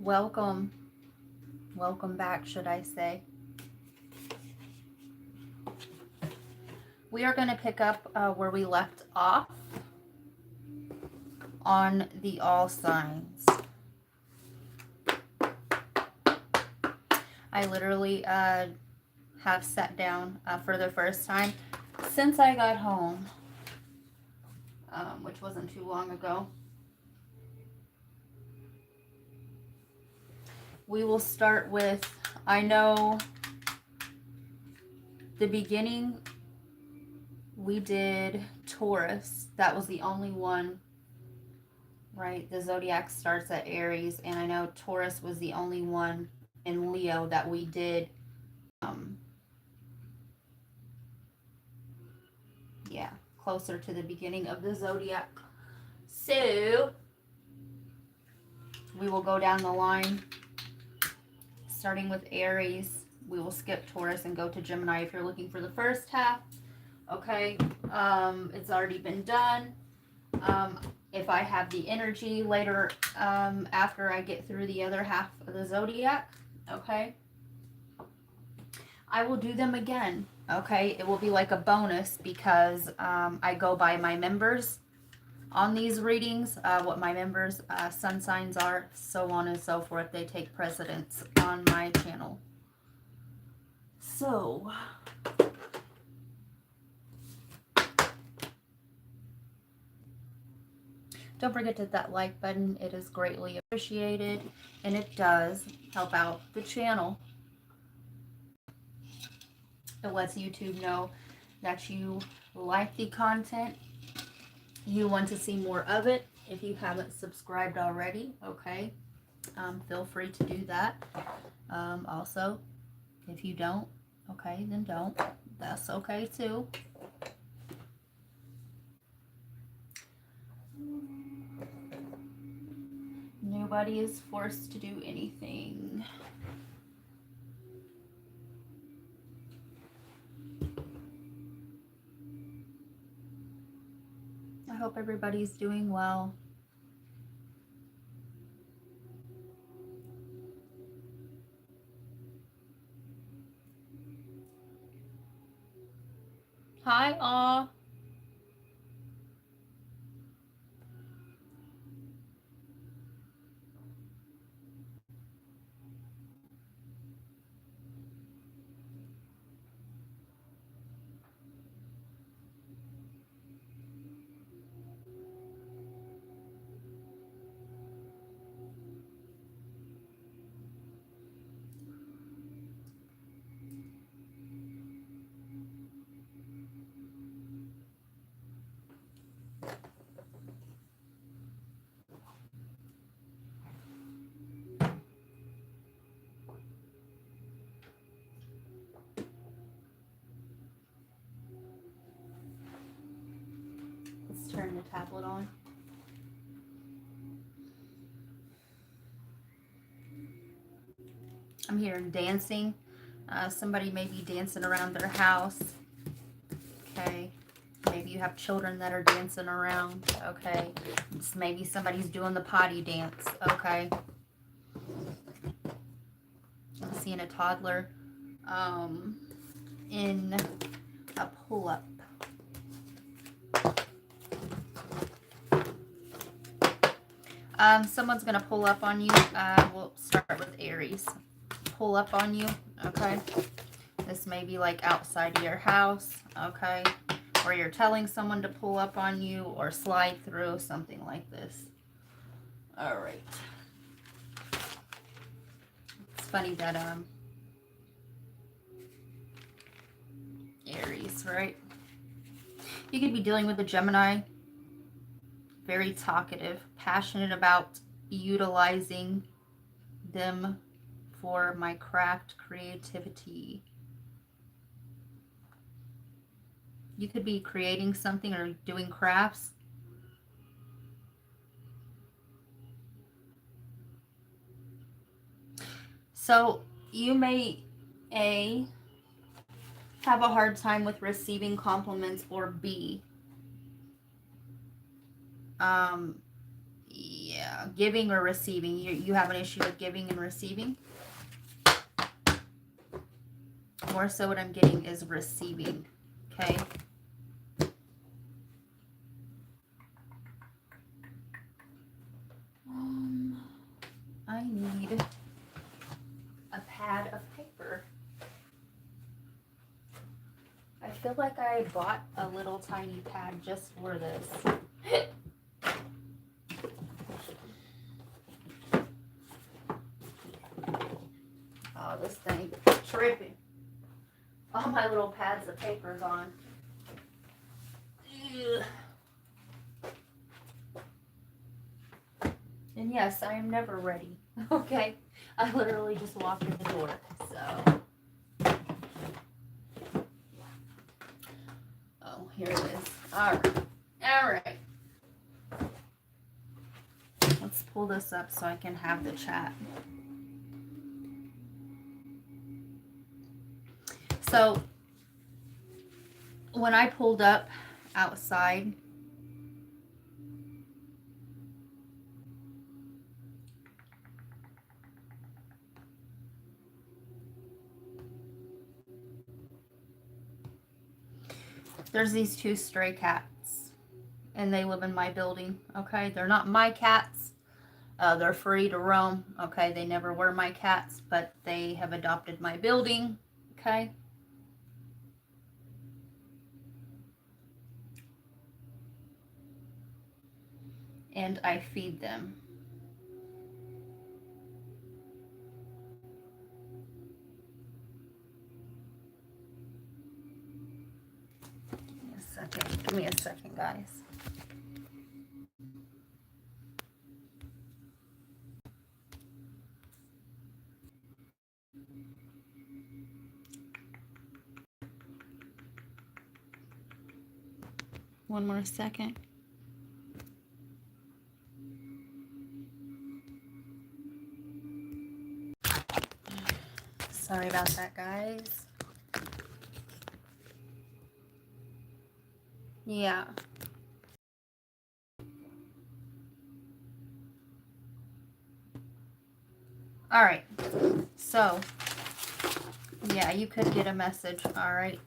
welcome. Welcome back, should I say. We are going to pick up where we left off on the all signs. I literally have sat down for the first time since I got home, which wasn't too long ago. We will start with, I know the beginning we did Taurus. That was the only one, right? The zodiac starts at Aries, and I know Taurus was the only one in Leo that we did. Yeah, closer to the beginning of the zodiac. So we will go down the line, starting with Aries. We will skip Taurus and go to Gemini if you're looking for the first half. Okay, it's already been done. If I have the energy later after I get through the other half of the zodiac, okay, I will do them again. Okay, it will be like a bonus because I go by my members on these readings, what my members' sun signs are, so on and so forth. They take precedence on my channel. So don't forget to hit that like button. It is greatly appreciated, and it does help out the channel. It lets YouTube know that you like the content, you want to see more of it. If you haven't subscribed already, okay, feel free to do that. Also, if you don't, okay, then don't. That's okay too. Nobody is forced to do anything. I hope everybody's doing well. Hi, all. Let's turn the tablet on. I'm hearing dancing. Somebody may be dancing around their house. Okay. Maybe you have children that are dancing around. Okay. Maybe somebody's doing the potty dance. Okay. I'm seeing a toddler in a pull-up. Someone's going to pull up on you. We'll start with Aries. Pull up on you, okay? This may be like outside of your house, okay? Or you're telling someone to pull up on you or slide through, something like this. All right. It's funny that, Aries, right? You could be dealing with a Gemini. Very talkative, passionate about utilizing them for my craft creativity. You could be creating something or doing crafts. So you may A, have a hard time with receiving compliments, or B, yeah, giving or receiving. You have an issue with giving and receiving. More so what I'm getting is receiving. Okay. I need a pad of paper. I feel like I bought a little tiny pad just for this. Oh, this thing tripping. All my little pads of paper gone. Ugh. And yes, I am never ready. Okay? I literally just walked in the door. So. Oh, here it is. Alright. Alright. Let's pull this up so I can have the chat. So, when I pulled up outside, there's these 2 stray cats, and they live in my building, okay? They're not my cats. They're free to roam, okay? They never were my cats, but they have adopted my building, okay? And I feed them. Give me a second, guys. One more second. Sorry about that, guys. Yeah. All right. So, yeah, you could get a message. All right.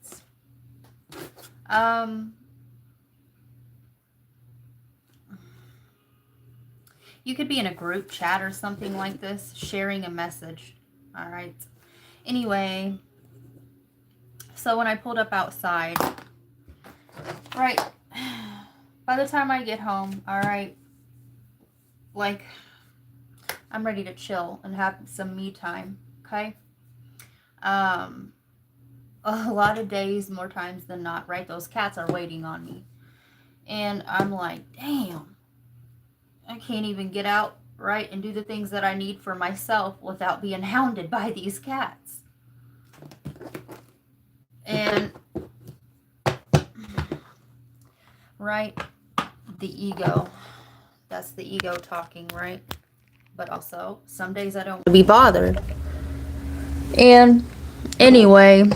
You could be in a group chat or something like this, sharing a message. All right. Anyway, so when I pulled up outside, right, by the time I get home, all right, like, I'm ready to chill and have some me time, okay? A lot of days, more times than not, right, those cats are waiting on me. And I'm like, damn, I can't even get out, right, and do the things that I need for myself without being hounded by these cats. And, right, the ego, that's the ego talking, right? But also, some days I don't want to be bothered. And anyway,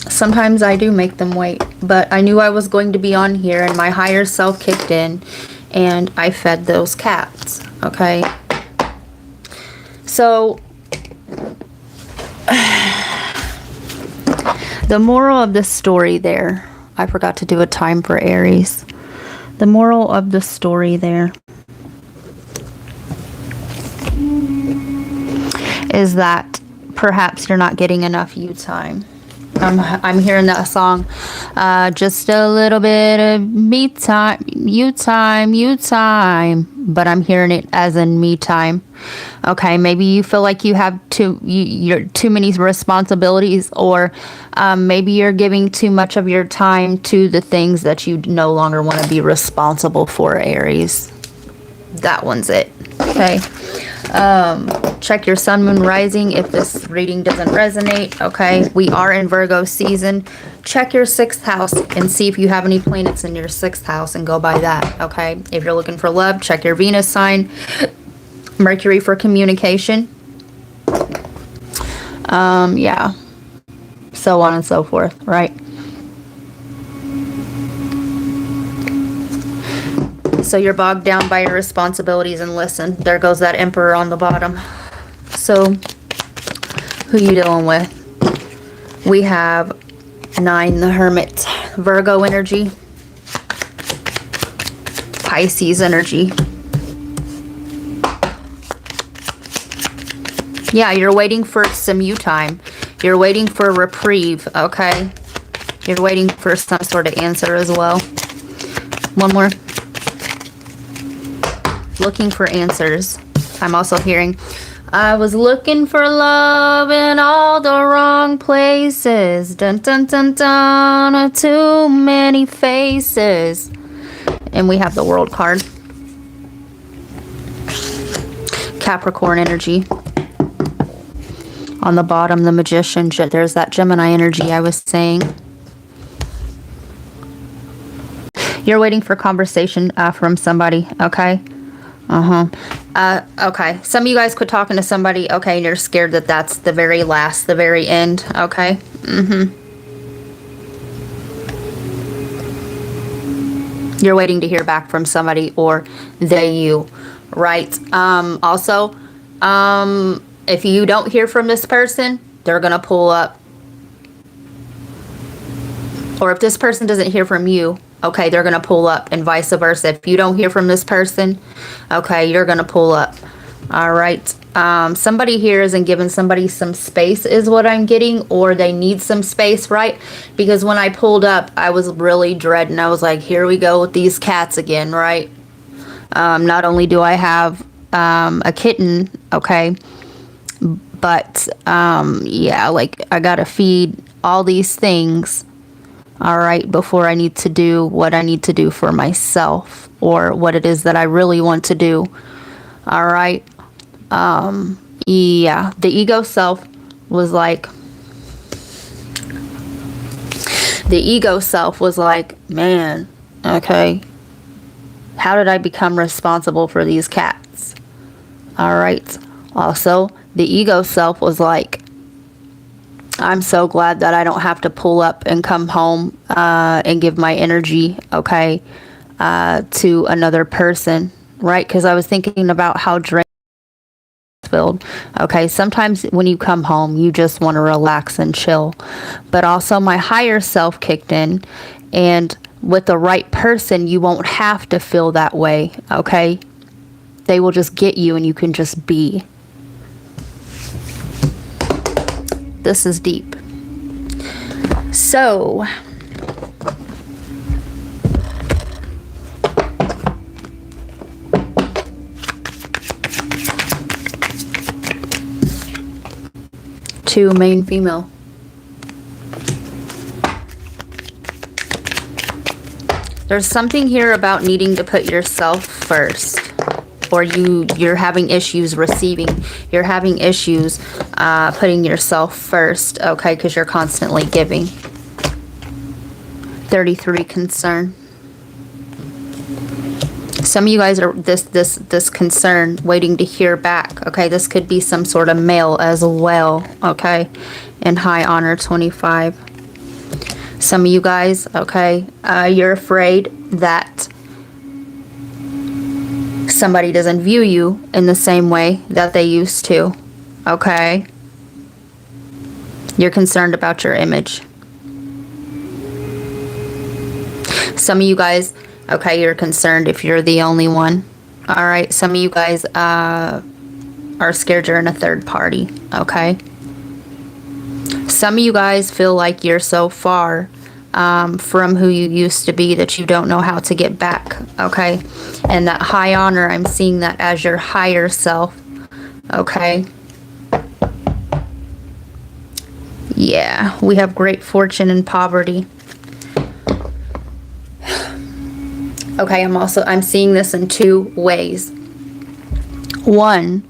sometimes I do make them wait. But I knew I was going to be on here, and my higher self kicked in, and I fed those cats, okay? So, the moral of the story there, I forgot to do a time for Aries. The moral of the story there is that perhaps you're not getting enough you time. I'm hearing that song, just a little bit of me time, you time, but I'm hearing it as in me time. Okay, maybe you feel like you have you're too many responsibilities, or maybe you're giving too much of your time to the things that you no longer want to be responsible for, Aries. That one's it. Okay. Check your sun, moon, rising if this reading doesn't resonate. Okay, we are in Virgo season. Check your 6th house and see if you have any planets in your 6th house and go by that. Okay, if you're looking for love, check your Venus sign. Mercury for communication. Yeah, so on and so forth, right? So you're bogged down by your responsibilities, and listen, there goes that Emperor on the bottom. So who you dealing with? We have 9, the Hermit, Virgo energy, Pisces energy. Yeah, you're waiting for some you time. You're waiting for a reprieve, okay? You're waiting for some sort of answer as well. One more. Looking for answers. I'm also hearing, I was looking for love in all the wrong places. Dun dun dun dun. Too many faces. And we have the World card. Capricorn energy. On the bottom, the Magician. There's that Gemini energy I was saying. You're waiting for conversation from somebody, okay? Okay. Some of you guys quit talking to somebody, okay, and you're scared that that's the very last, the very end, okay? You're waiting to hear back from somebody, or they, you, right? Also, if you don't hear from this person, they're going to pull up. Or if this person doesn't hear from you, okay, they're going to pull up, and vice versa. If you don't hear from this person, okay, you're going to pull up. All right. Somebody here isn't giving somebody some space is what I'm getting, or they need some space, right? Because when I pulled up, I was really dreading. I was like, here we go with these cats again, right? Not only do I have a kitten, okay, but yeah, like I got to feed all these things. All right, before I need to do what I need to do for myself, or what it is that I really want to do. All right. Yeah, the ego self was like, man, okay, how did I become responsible for these cats? All right. Also, the ego self was like, I'm so glad that I don't have to pull up and come home and give my energy, okay, to another person, right? Because I was thinking about how drained filled. Okay, sometimes when you come home, you just want to relax and chill. But also my higher self kicked in, and with the right person, you won't have to feel that way, okay? They will just get you, and you can just be. This is deep. So, two main female. There's something here about needing to put yourself first. Or you're having issues receiving. You're having issues putting yourself first, okay, because you're constantly giving. 33, concern. Some of you guys are this concern, waiting to hear back, okay? This could be some sort of male as well, okay? And high honor, 25. Some of you guys, okay, you're afraid that somebody doesn't view you in the same way that they used to, okay? You're concerned about your image. Some of you guys, okay, you're concerned if you're the only one. All right, some of you guys are scared you're in a third party, okay? Some of you guys feel like you're so far from who you used to be that you don't know how to get back, okay? And that high honor, I'm seeing that as your higher self, okay? Yeah, we have great fortune and poverty. Okay, I'm seeing this in two ways. One,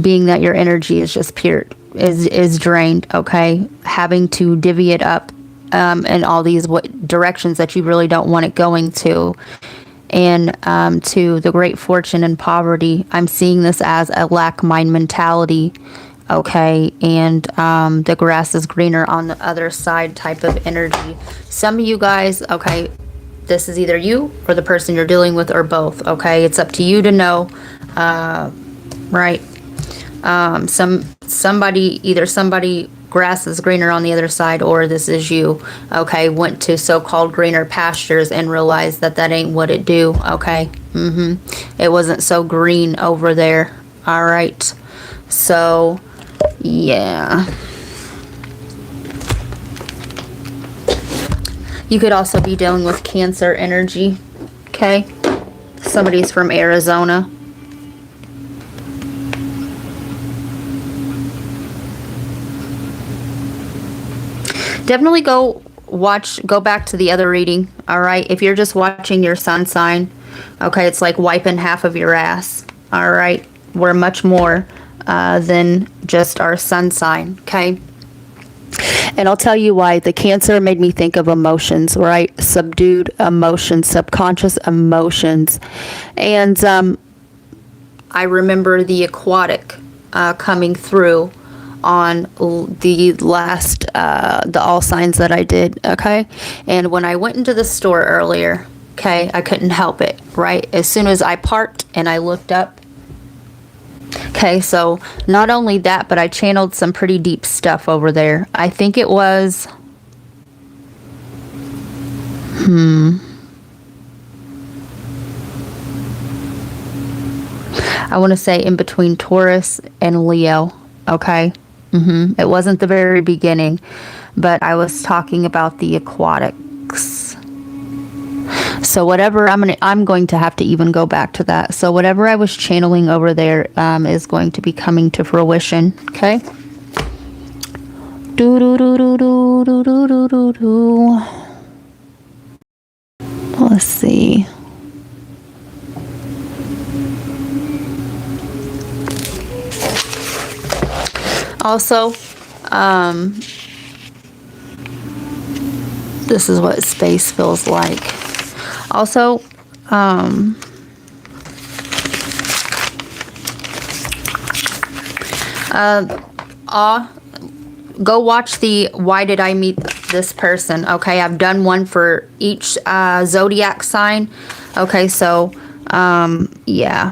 being that your energy is just pure, is drained, okay? Having to divvy it up in all these directions that you really don't want it going to. And to the great fortune and poverty, I'm seeing this as a lack mind mentality, okay? And the grass is greener on the other side type of energy. Some of you guys, okay, this is either you or the person you're dealing with, or both, okay? It's up to you to know, right? Somebody grass is greener on the other side, or this is you, okay? Went to so-called greener pastures and realized that that ain't what it do, okay? It wasn't so green over there, all right? So, yeah. You could also be dealing with Cancer energy, okay? Somebody's from Arizona. Definitely go back to the other reading, all right? If you're just watching your sun sign, okay, it's like wiping half of your ass, all right? We're much more than just our sun sign, okay? And I'll tell you why. The Cancer made me think of emotions, right? Subdued emotions, subconscious emotions. And I remember the aquatic coming through on the last, the all signs that I did, okay? And when I went into the store earlier, okay, I couldn't help it, right? As soon as I parked and I looked up, okay, so not only that, but I channeled some pretty deep stuff over there. I think it was, I want to say in between Taurus and Leo, okay? It wasn't the very beginning, but I was talking about the aquatics. So whatever, I'm going to have to even go back to that. So whatever I was channeling over there is going to be coming to fruition, okay? Let's see. Also, this is what space feels like. Also, go watch the Why Did I Meet This Person, okay? I've done one for each zodiac sign, okay? So, yeah.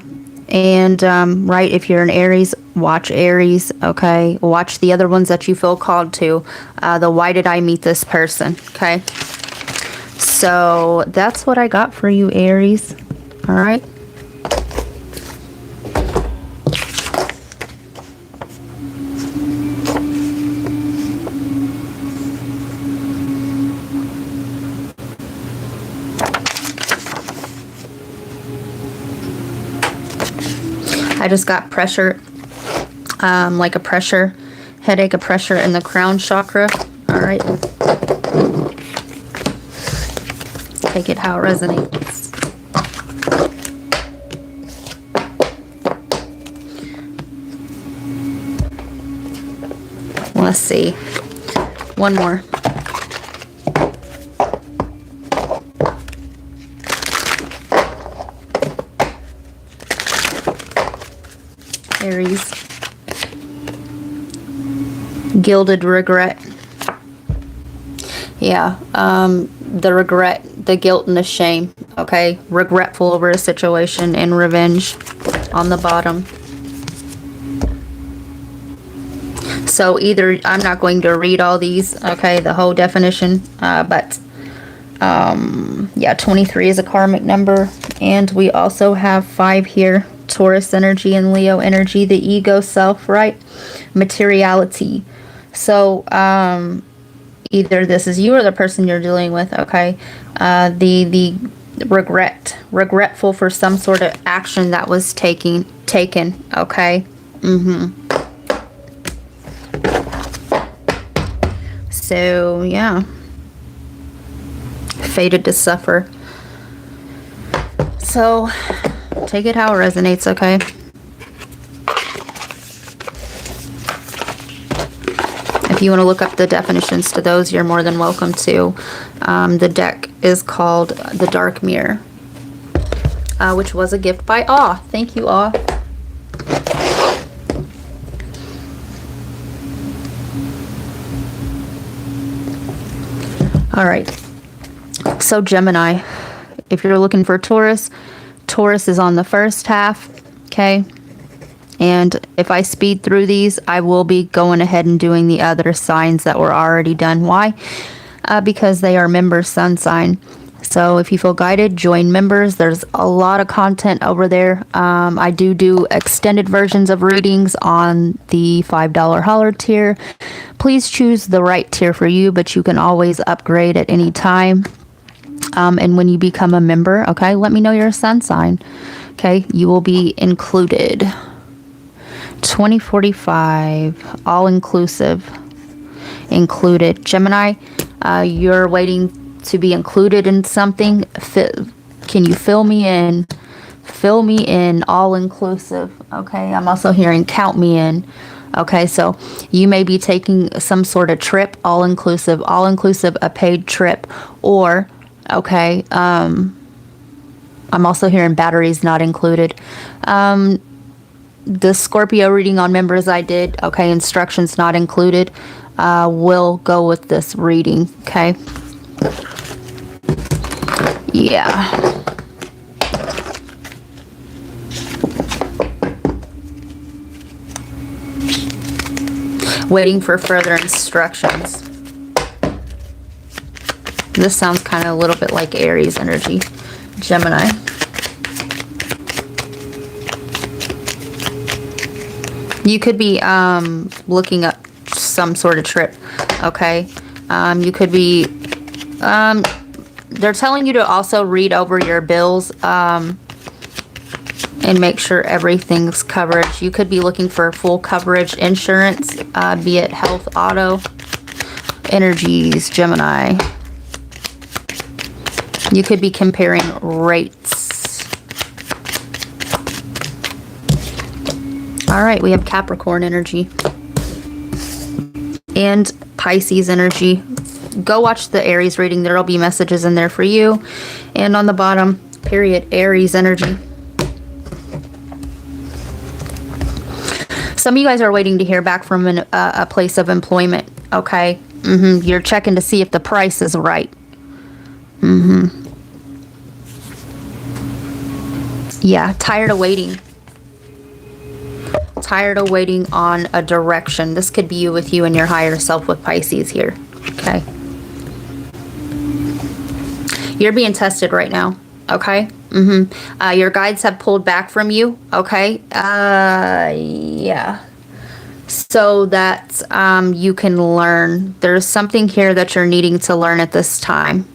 And, right, if you're an Aries, watch Aries, okay? Watch the other ones that you feel called to. The Why Did I Meet This Person, okay? So that's what I got for you, Aries. All right. I just got pressure, like a pressure headache, a pressure in the crown chakra. All right. Take it how it resonates. Let's see. One more. Aries. Gilded regret. Yeah, the regret, the guilt, and the shame, okay? Regretful over a situation and revenge on the bottom. So either, I'm not going to read all these, okay, the whole definition, but yeah, 23 is a karmic number, and we also have 5 here. Taurus energy and Leo energy, the ego self, right? Materiality. So, either this is you or the person you're dealing with, okay? The regretful for some sort of action that was taken, okay? So, yeah. Fated to suffer. So, take it how it resonates, okay? If you want to look up the definitions to those, you're more than welcome to. The deck is called The Dark Mirror, which was a gift by Awe. Thank you, Awe. All right. So Gemini, if you're looking for Taurus, Taurus is on the first half, okay? And if I speed through these, I will be going ahead and doing the other signs that were already done. Why? Because they are members' sun sign. So if you feel guided, join members. There's a lot of content over there. I do extended versions of readings on the $5 holler tier. Please choose the right tier for you, but you can always upgrade at any time. And when you become a member, okay, let me know your sun sign. Okay, you will be included. 2045, all inclusive, included. Gemini, you're waiting to be included in something. Can you fill me in? Fill me in, all inclusive. Okay, I'm also hearing count me in. Okay, so you may be taking some sort of trip, all inclusive, a paid trip, or okay, I'm also hearing batteries not included. The Scorpio reading on members I did, okay, instructions not included. We'll go with this reading, okay? Yeah. Waiting for further instructions. This sounds kind of a little bit like Aries energy. Gemini. You could be looking up some sort of trip, okay? You could be, they're telling you to also read over your bills and make sure everything's covered. You could be looking for full coverage insurance, be it health, auto, energies, Gemini. You could be comparing rates. All right, we have Capricorn energy and Pisces energy. Go watch the Aries reading. There will be messages in there for you. And on the bottom, period, Aries energy. Some of you guys are waiting to hear back from a place of employment, okay? You're checking to see if the price is right. Yeah, tired of waiting. Tired of waiting on a direction. This could be you with you and your higher self with Pisces here, okay? You're being tested right now, okay? Your guides have pulled back from you, okay? Yeah. So that you can learn. There's something here that you're needing to learn at this time.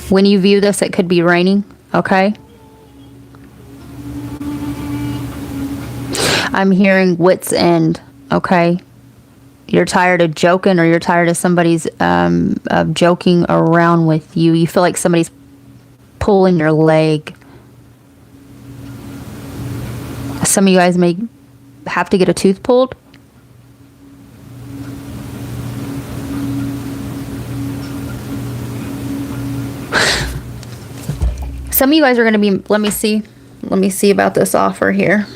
When you view this, it could be raining, okay? I'm hearing wit's end, okay? You're tired of joking, or you're tired of somebody's of joking around with you. You feel like somebody's pulling your leg. Some of you guys may have to get a tooth pulled. Some of you guys are going to be, let me see about this offer here.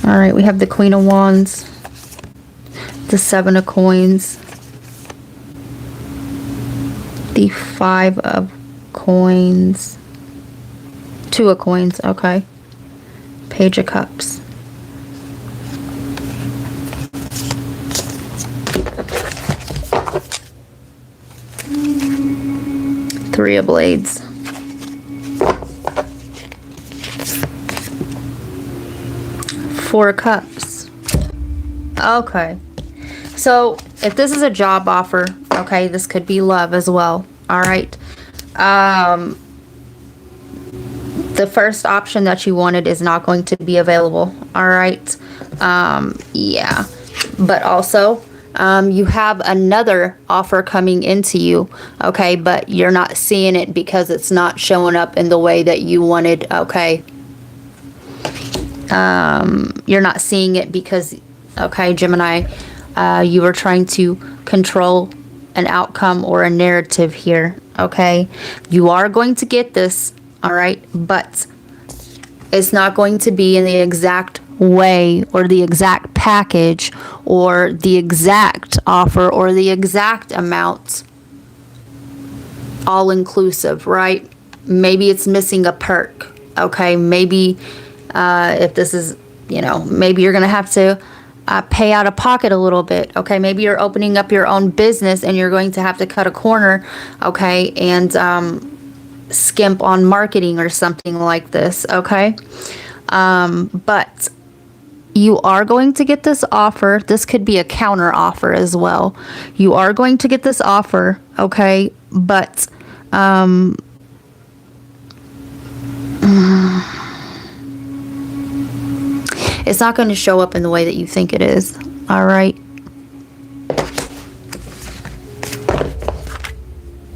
All right, we have the Queen of Wands, the Seven of Coins, the Five of Coins, Two of Coins, okay. Page of Cups. Three of Blades. Four of Cups. Okay. So, if this is a job offer, okay, this could be love as well. All right. The first option that you wanted is not going to be available. All right. Yeah. But also, you have another offer coming into you. Okay. But you're not seeing it because it's not showing up in the way that you wanted. Okay. You're not seeing it because, okay, Gemini, you are trying to control an outcome or a narrative here, okay? You are going to get this, all right? But it's not going to be in the exact way or the exact package or the exact offer or the exact amount, all inclusive, right? Maybe it's missing a perk, okay? Maybe if this is, you know, maybe you're going to have to pay out of pocket a little bit, okay? Maybe you're opening up your own business and you're going to have to cut a corner, okay? And skimp on marketing or something like this, okay? But you are going to get this offer. This could be a counter offer as well. You are going to get this offer, okay? But it's not going to show up in the way that you think it is, all right?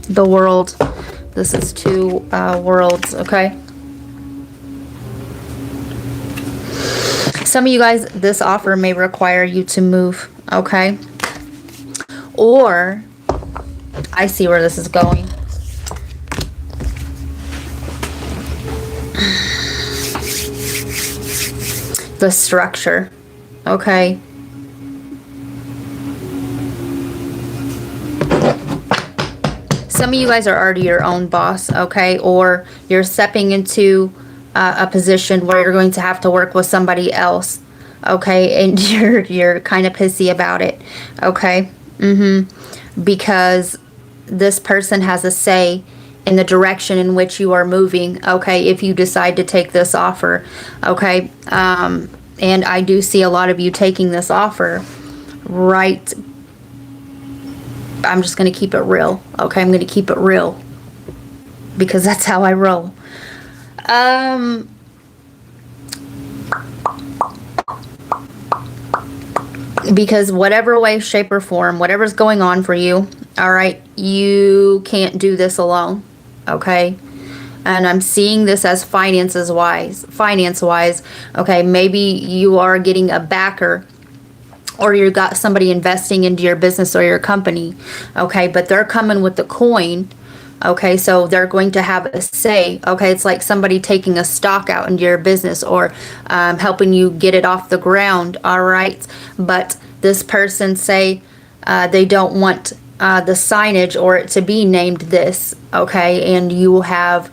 The world. This is two worlds, okay? Some of you guys, this offer may require you to move, okay? Or, I see where this is going. The structure, okay? Some of you guys are already your own boss, okay? Or you're stepping into a position where you're going to have to work with somebody else, okay? And you're kind of pissy about it, okay? Because this person has a say in the direction in which you are moving, okay, if you decide to take this offer, okay? And I do see a lot of you taking this offer, right? I'm just going to keep it real, okay? I'm going to keep it real because that's how I roll. Because whatever way, shape, or form, whatever's going on for you, all right, you can't do this alone, okay? And I'm seeing this as finance wise, okay? Maybe you are getting a backer, or you got somebody investing into your business or your company, okay? But they're coming with the coin, okay? So they're going to have a say, okay? It's like somebody taking a stock out into your business or helping you get it off the ground, all right? But this person say they don't want the signage or it to be named this, okay? And you have,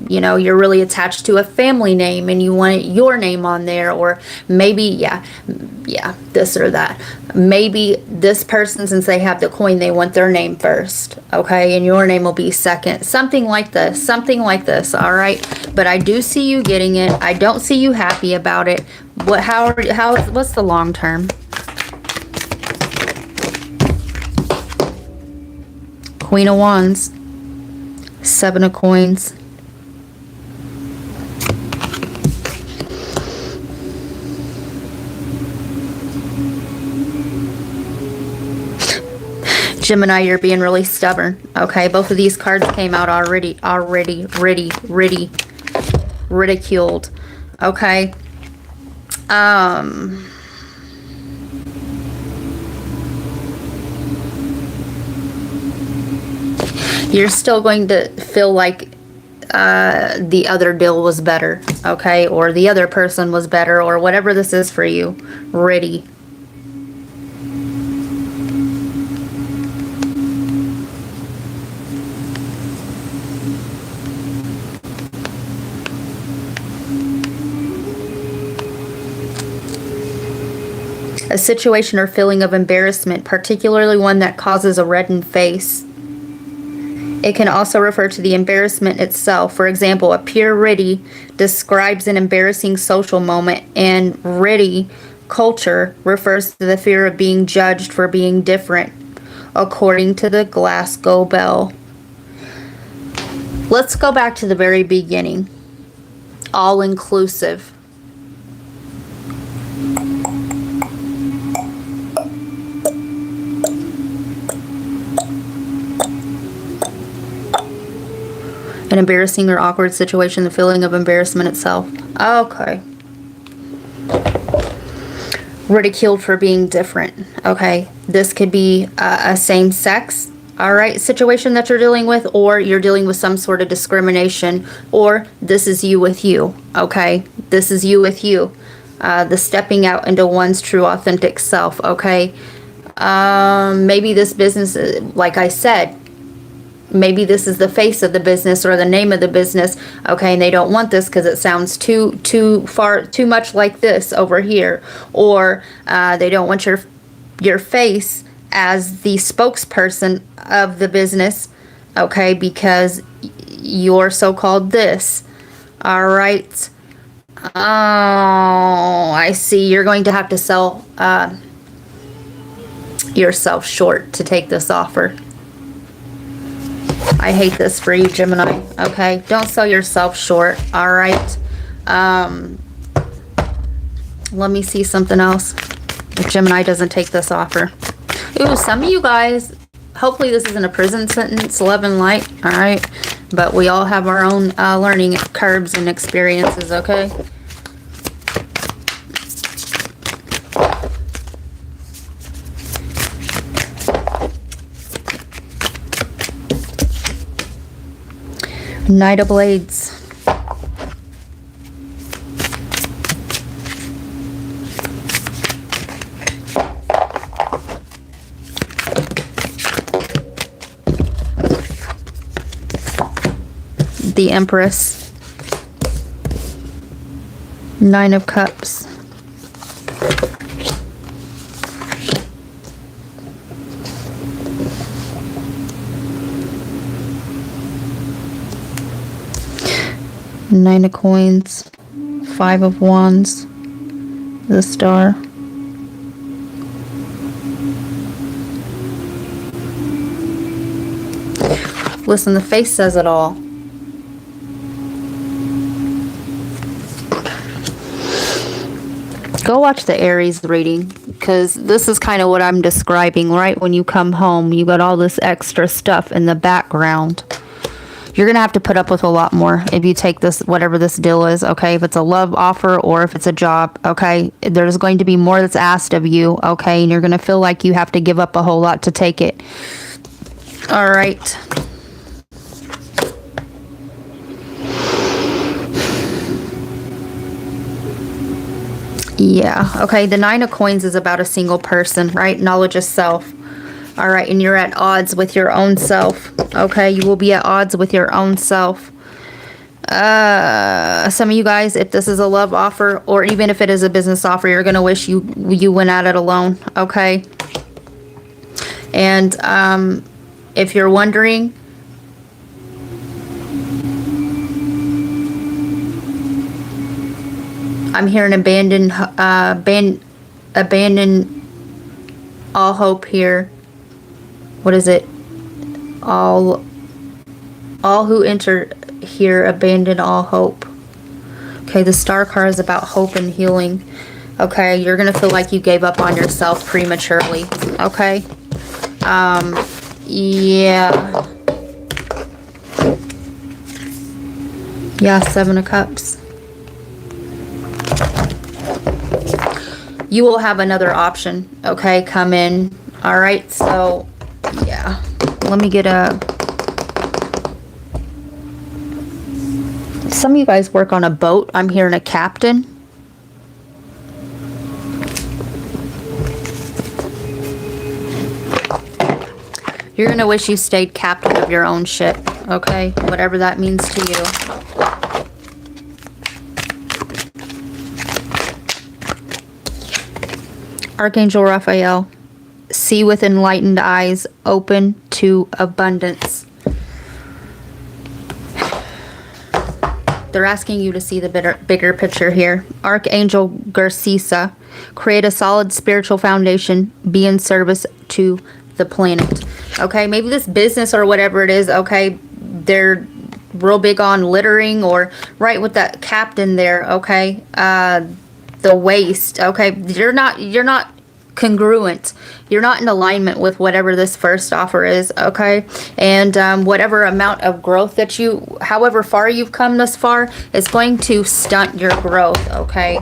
you know, you're really attached to a family name and you want your name on there, or maybe, yeah, this or that. Maybe this person, since they have the coin, they want their name first, okay? And your name will be second. Something like this, all right? But I do see you getting it. I don't see you happy about it. What's the long term? Queen of Wands, Seven of Coins. Gemini, you're being really stubborn, okay? Both of these cards came out already ridiculed, okay? You're still going to feel like the other deal was better, okay? Or the other person was better, or whatever this is for you. Ready. A situation or feeling of embarrassment, particularly one that causes a reddened face. It can also refer to the embarrassment itself. For example, a pure riddy describes an embarrassing social moment, and riddy culture refers to the fear of being judged for being different, according to the Glasgow Bell. Let's go back to the very beginning. All inclusive. An embarrassing or awkward situation, the feeling of embarrassment itself. Okay. ridiculed for being different. Okay, this could be a same sex, all right, situation that you're dealing with, or you're dealing with some sort of discrimination, or this is you with you. Okay, this is you with you. The stepping out into one's true authentic self. Okay, maybe this business, like I said, maybe this is the face of the business or the name of the business. Okay, and they don't want this because it sounds too much like this over here, or they don't want your face as the spokesperson of the business. Okay, because you're so-called this. All right. Oh, I see. You're going to have to sell yourself short to take this offer. I hate this for you, Gemini. Okay, don't sell yourself short. All right. Let me see something else. If Gemini doesn't take this offer. Ooh, some of you guys, hopefully this isn't a prison sentence, love and light. All right, but we all have our own learning curves and experiences. Okay. Knight of Blades. The Empress. Nine of Cups. Nine of Coins. Five of Wands. The Star. Listen, the face says it all. Go watch the Aries reading, because this is kind of what I'm describing. Right when you come home, you got all this extra stuff in the background. You're going to have to put up with a lot more if you take this, whatever this deal is, okay? If it's a love offer or if it's a job, okay? There's going to be more that's asked of you, okay? And you're going to feel like you have to give up a whole lot to take it. All right. Yeah, okay, the Nine of Coins is about a single person, right? Knowledge of self. All right, and you're at odds with your own self. Okay, you will be at odds with your own self. Some of you guys, if this is a love offer, or even if it is a business offer, you're going to wish you went at it alone, okay? And if you're wondering, I'm hearing abandon all hope here. What is it? All who enter here abandon all hope. Okay, the Star card is about hope and healing. Okay, you're gonna feel like you gave up on yourself prematurely. Okay. Yeah. Yeah, Seven of Cups. You will have another option, okay, come in. All right, so yeah, let me get some of you guys work on a boat. I'm hearing a captain. You're gonna wish you stayed captain of your own ship, okay, whatever that means to you. Archangel Raphael, see with enlightened eyes, open to abundance. They're asking you to see the bigger picture here. Archangel Garcisa, create a solid spiritual foundation, be in service to the planet. Okay, maybe this business or whatever it is, okay, they're real big on littering, or right with that captain there, okay, the waste, okay, you're not congruent, you're not in alignment with whatever this first offer is, okay, and whatever amount of growth that you, however far you've come this far, is going to stunt your growth, okay.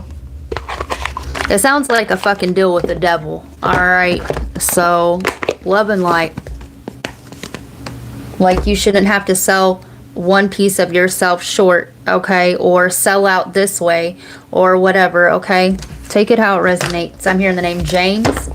It sounds like a fucking deal with the devil. Alright. So, love and light. Like, you shouldn't have to sell one piece of yourself short, okay? Or sell out this way, or whatever, okay? Take it how it resonates. I'm hearing the name James.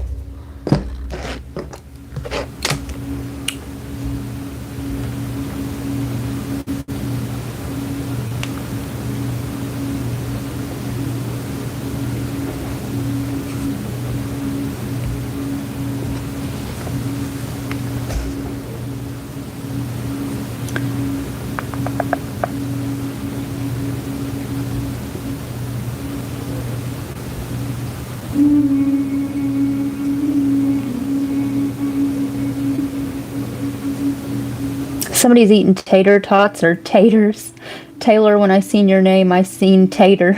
Somebody's eating tater tots or taters. Taylor, when I seen your name, I seen tater.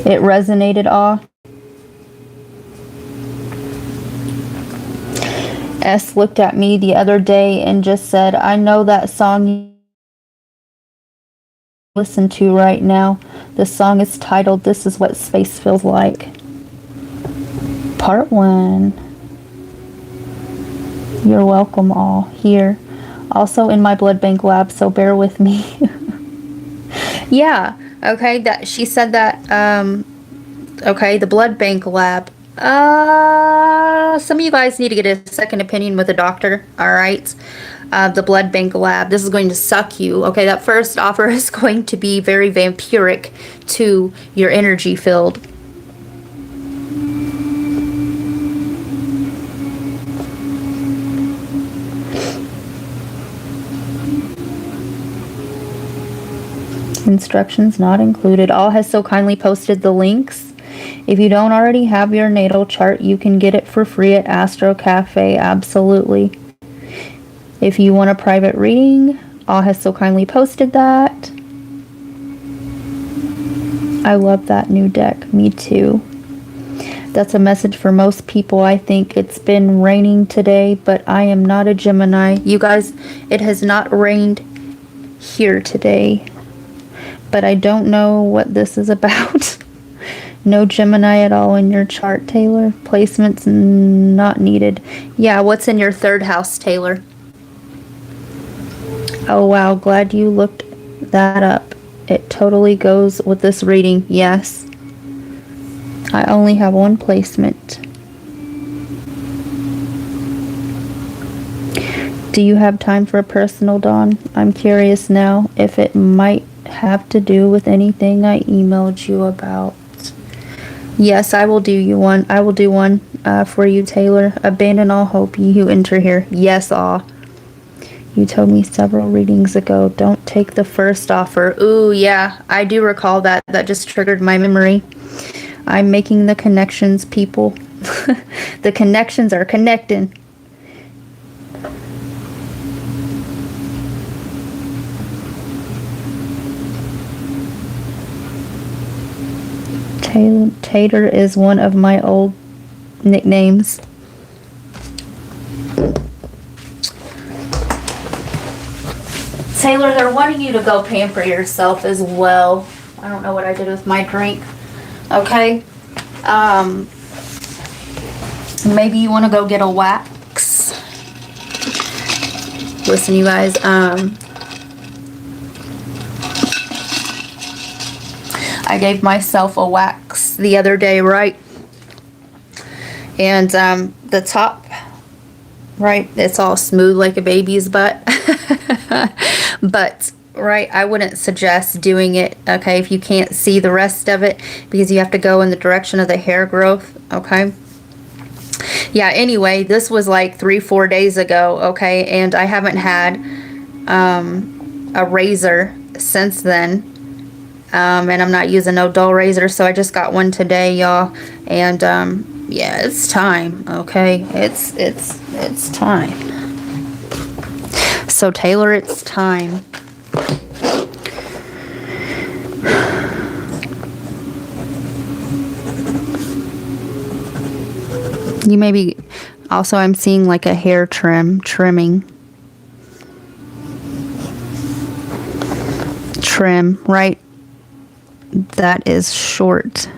It resonated, awe. S looked at me the other day and just said, I know that song you listen to right now. The song is titled This Is What Space Feels Like. Part 1. You're welcome, all. Here. Also in my blood bank lab, so bear with me. Yeah, okay, that she said that, okay, the blood bank lab. Some of you guys need to get a second opinion with a doctor, alright? The blood bank lab. This is going to suck you, okay? That first offer is going to be very vampiric to your energy field. Instructions not included. All has so kindly posted the links. If you don't already have your natal chart, you can get it for free at Astro Cafe. Absolutely. If you want a private reading, All has so kindly posted that. I love that new deck. Me too. That's a message for most people. I think it's been raining today, but I am not a Gemini. You guys, it has not rained here today. But I don't know what this is about. No Gemini at all in your chart, Taylor. Placements not needed. Yeah, what's in your third house, Taylor? Oh, wow. Glad you looked that up. It totally goes with this reading. Yes. I only have one placement. Do you have time for a personal, Dawn? I'm curious now if it might have to do with anything I emailed you about. Yes, I will do you one. I will do one for you, Taylor. Abandon all hope, ye who enter here. Yes, awe. You told me several readings ago, don't take the first offer. Ooh, yeah, I do recall that. That just triggered my memory. I'm making the connections, people. The connections are connecting. Tater is one of my old nicknames. Taylor, they're wanting you to go pamper yourself as well. I don't know what I did with my drink. Okay. Maybe you want to go get a wax. Listen, you guys, I gave myself a wax the other day, right? And the top, right, it's all smooth like a baby's butt. But, right, I wouldn't suggest doing it, okay, if you can't see the rest of it, because you have to go in the direction of the hair growth, okay? Yeah, anyway, this was like 3-4 days ago, okay, and I haven't had a razor since then. And I'm not using no dull razor, so I just got one today, y'all. And yeah, it's time, okay? It's time. So Taylor, it's time. You may be Also, I'm seeing like a hair trimming. Trim, right? That is short.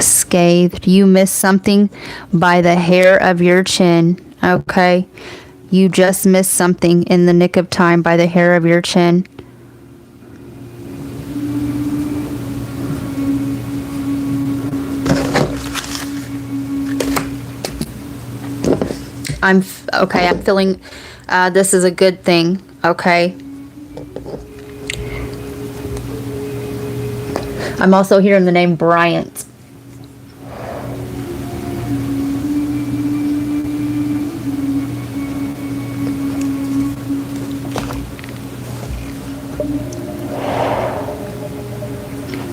Scathed. You missed something by the hair of your chin. Okay. You just missed something in the nick of time by the hair of your chin. I'm feeling this is a good thing. Okay. I'm also hearing the name Bryant.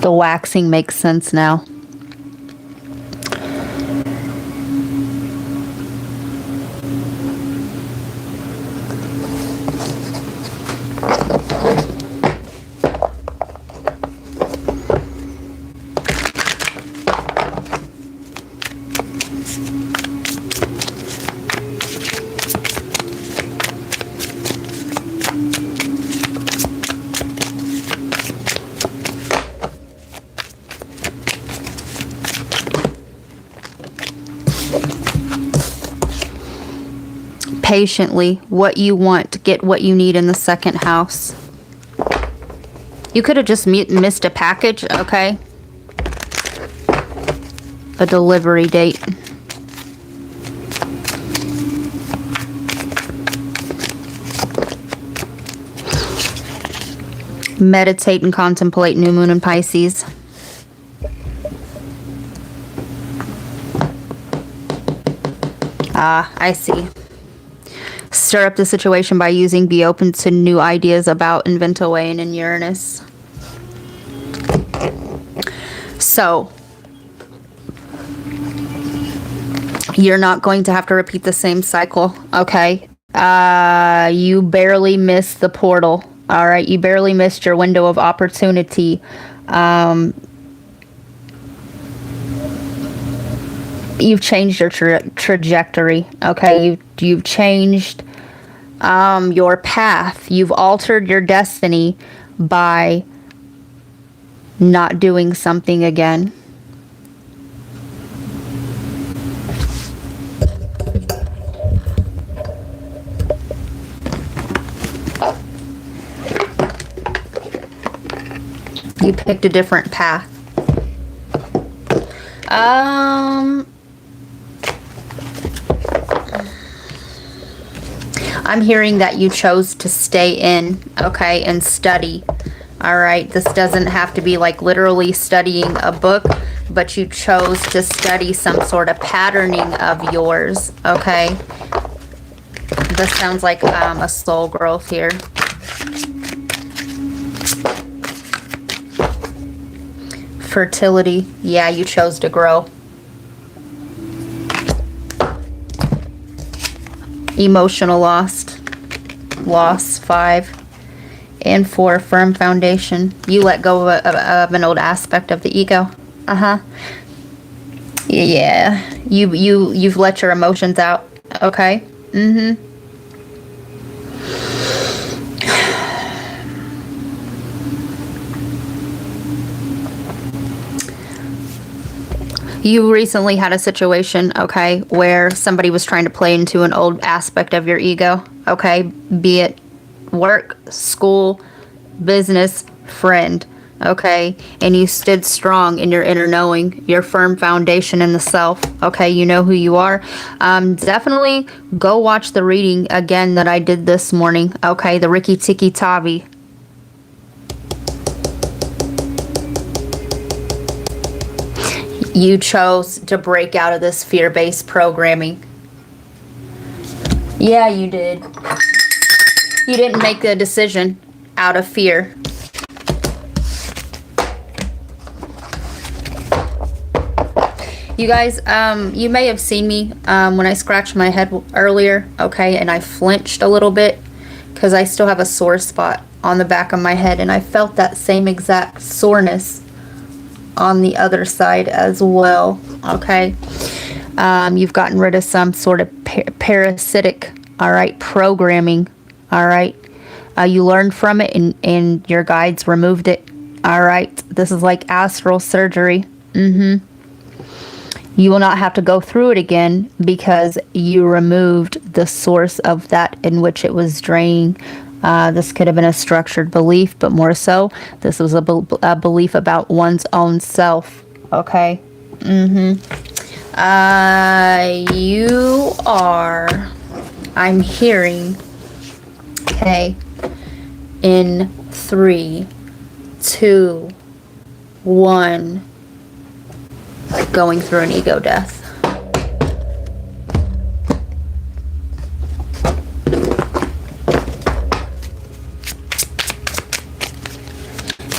The waxing makes sense now. Patiently, what you want to get what you need in the second house. You could have just missed a package, okay? A delivery date. Meditate and contemplate new moon in Pisces. Ah, I see. Stir up the situation by using be open to new ideas about invent away and in Uranus. So, you're not going to have to repeat the same cycle, okay? You barely missed the portal, all right? You barely missed your window of opportunity. You've changed your trajectory, okay? You've changed your path. You've altered your destiny by not doing something again. You picked a different path. I'm hearing that you chose to stay in, okay, and study. All right, this doesn't have to be like literally studying a book, but you chose to study some sort of patterning of yours, okay? This sounds like a soul growth here. Fertility, yeah, you chose to grow. Emotional loss 5, and 4, firm foundation. You let go of an old aspect of the ego. Yeah, you've let your emotions out. Okay. You recently had a situation, okay, where somebody was trying to play into an old aspect of your ego, okay, be it work, school, business, friend, okay, and you stood strong in your inner knowing, your firm foundation in the self, okay, you know who you are. Definitely go watch the reading again that I did this morning, okay, the Rikki Tikki Tavi. You chose to break out of this fear-based programming. Yeah, you did. You didn't make the decision out of fear. You guys, you may have seen me when I scratched my head earlier, okay, and I flinched a little bit because I still have a sore spot on the back of my head, and I felt that same exact soreness on the other side as well, okay? You've gotten rid of some sort of parasitic, all right, programming, all right. You learned from it, and your guides removed it, all right. This is like astral surgery. You will not have to go through it again because you removed the source of that in which it was draining. This could have been a structured belief, but more so, this was a belief about one's own self. Okay. You are, I'm hearing, okay, in 3, 2, 1, going through an ego death.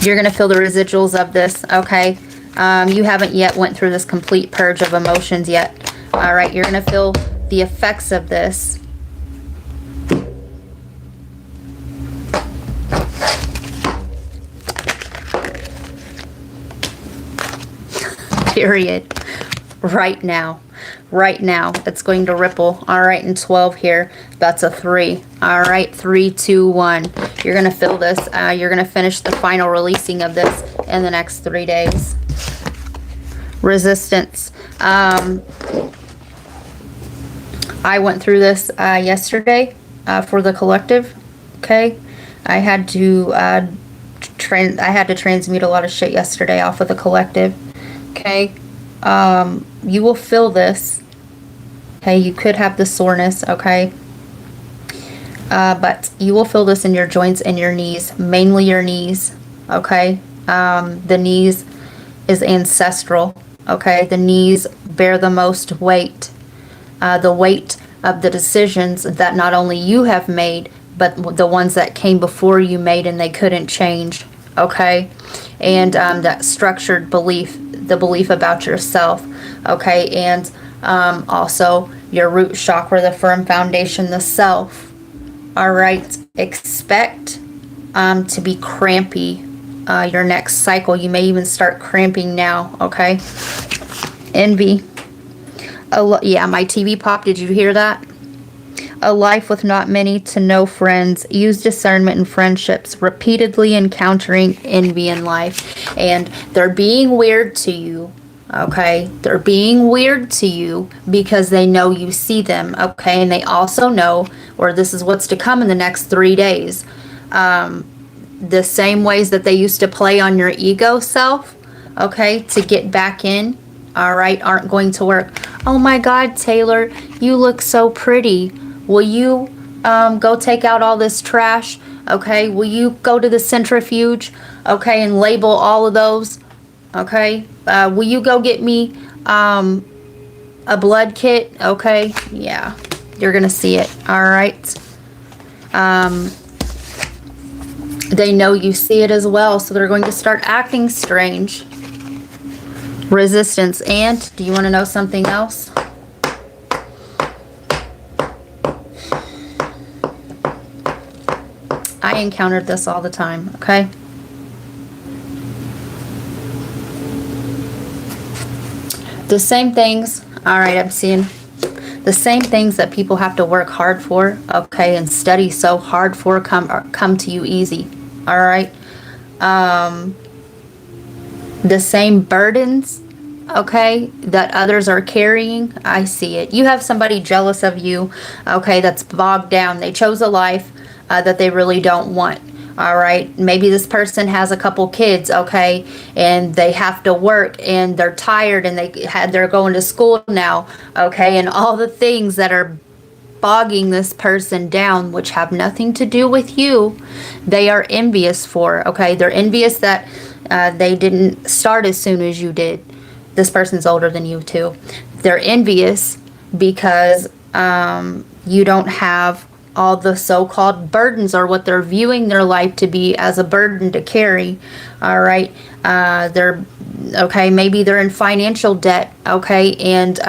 You're going to feel the residuals of this, okay? You haven't yet went through this complete purge of emotions yet. All right, you're going to feel the effects of this. Period. Right now. Right now. It's going to ripple. All right, and 12 here. That's a 3. All right, 3, 2, 1. You're going to feel this. You're going to finish the final releasing of this in the next 3 days. Resistance. I went through this yesterday for the collective. Okay. I had to transmute a lot of shit yesterday off of the collective. Okay. You will feel this. Okay. You could have the soreness. Okay. But you will feel this in your joints and your knees, mainly your knees. Okay. The knees is ancestral. Okay. The knees bear the most weight. The weight of the decisions that not only you have made, but the ones that came before you made and they couldn't change. Okay. And that structured belief, the belief about yourself. Okay. And also your root chakra, the firm foundation, the self. All right. Expect to be crampy your next cycle. You may even start cramping now. Okay. Envy. Yeah, my TV popped. Did you hear that? A life with not many to no friends. Use discernment in friendships. Repeatedly encountering envy in life. And they're being weird to you. Okay. They're being weird to you because they know you see them. Okay. And they also know, or this is what's to come in the next 3 days. The same ways that they used to play on your ego self. Okay. To get back in. All right. Aren't going to work. Oh my God, Taylor, you look so pretty. Will you go take out all this trash? Okay. Will you go to the centrifuge? Okay. And label all of those. Okay. Will you go get me a blood kit? Okay. Yeah. You're going to see it. All right. They know you see it as well. So they're going to start acting strange. Resistance. And do you want to know something else? I encountered this all the time. Okay. The same things. All right. I'm seeing the same things that people have to work hard for. Okay. And study so hard for come to you easy. All right. The same burdens, okay, that others are carrying. I see it. You have somebody jealous of you, okay, that's bogged down. They chose a life that they really don't want. All right. Maybe this person has a couple kids, okay, and they have to work and they're tired and they're going to school now, okay, and all the things that are bogging this person down, which have nothing to do with you, they are envious for. Okay. They're envious that they didn't start as soon as you did. This person's older than you too. They're envious because you don't have all the so-called burdens, or what they're viewing their life to be as a burden to carry. All right. They're okay. Maybe they're in financial debt. Okay. And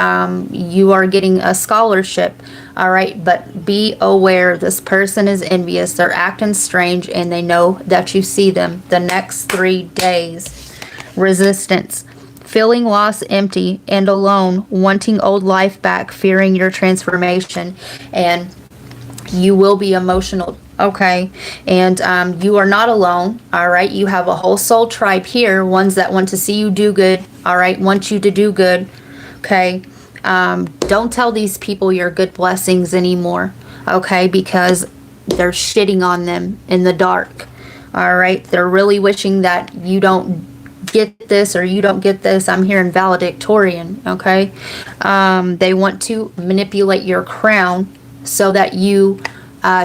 you are getting a scholarship. All right. But be aware, this person is envious. They're acting strange and they know that you see them the next 3 days. Resistance. feeling lost, empty, and alone, wanting old life back, fearing your transformation. And you will be emotional, okay? And you are not alone, all right? You have a whole soul tribe here, ones that want to see you do good, all right? Want you to do good, okay? Don't tell these people your good blessings anymore, okay? Because they're shitting on them in the dark, all right? They're really wishing that you don't get this or you don't get this. I'm hearing valedictorian, okay? They want to manipulate your crown so that you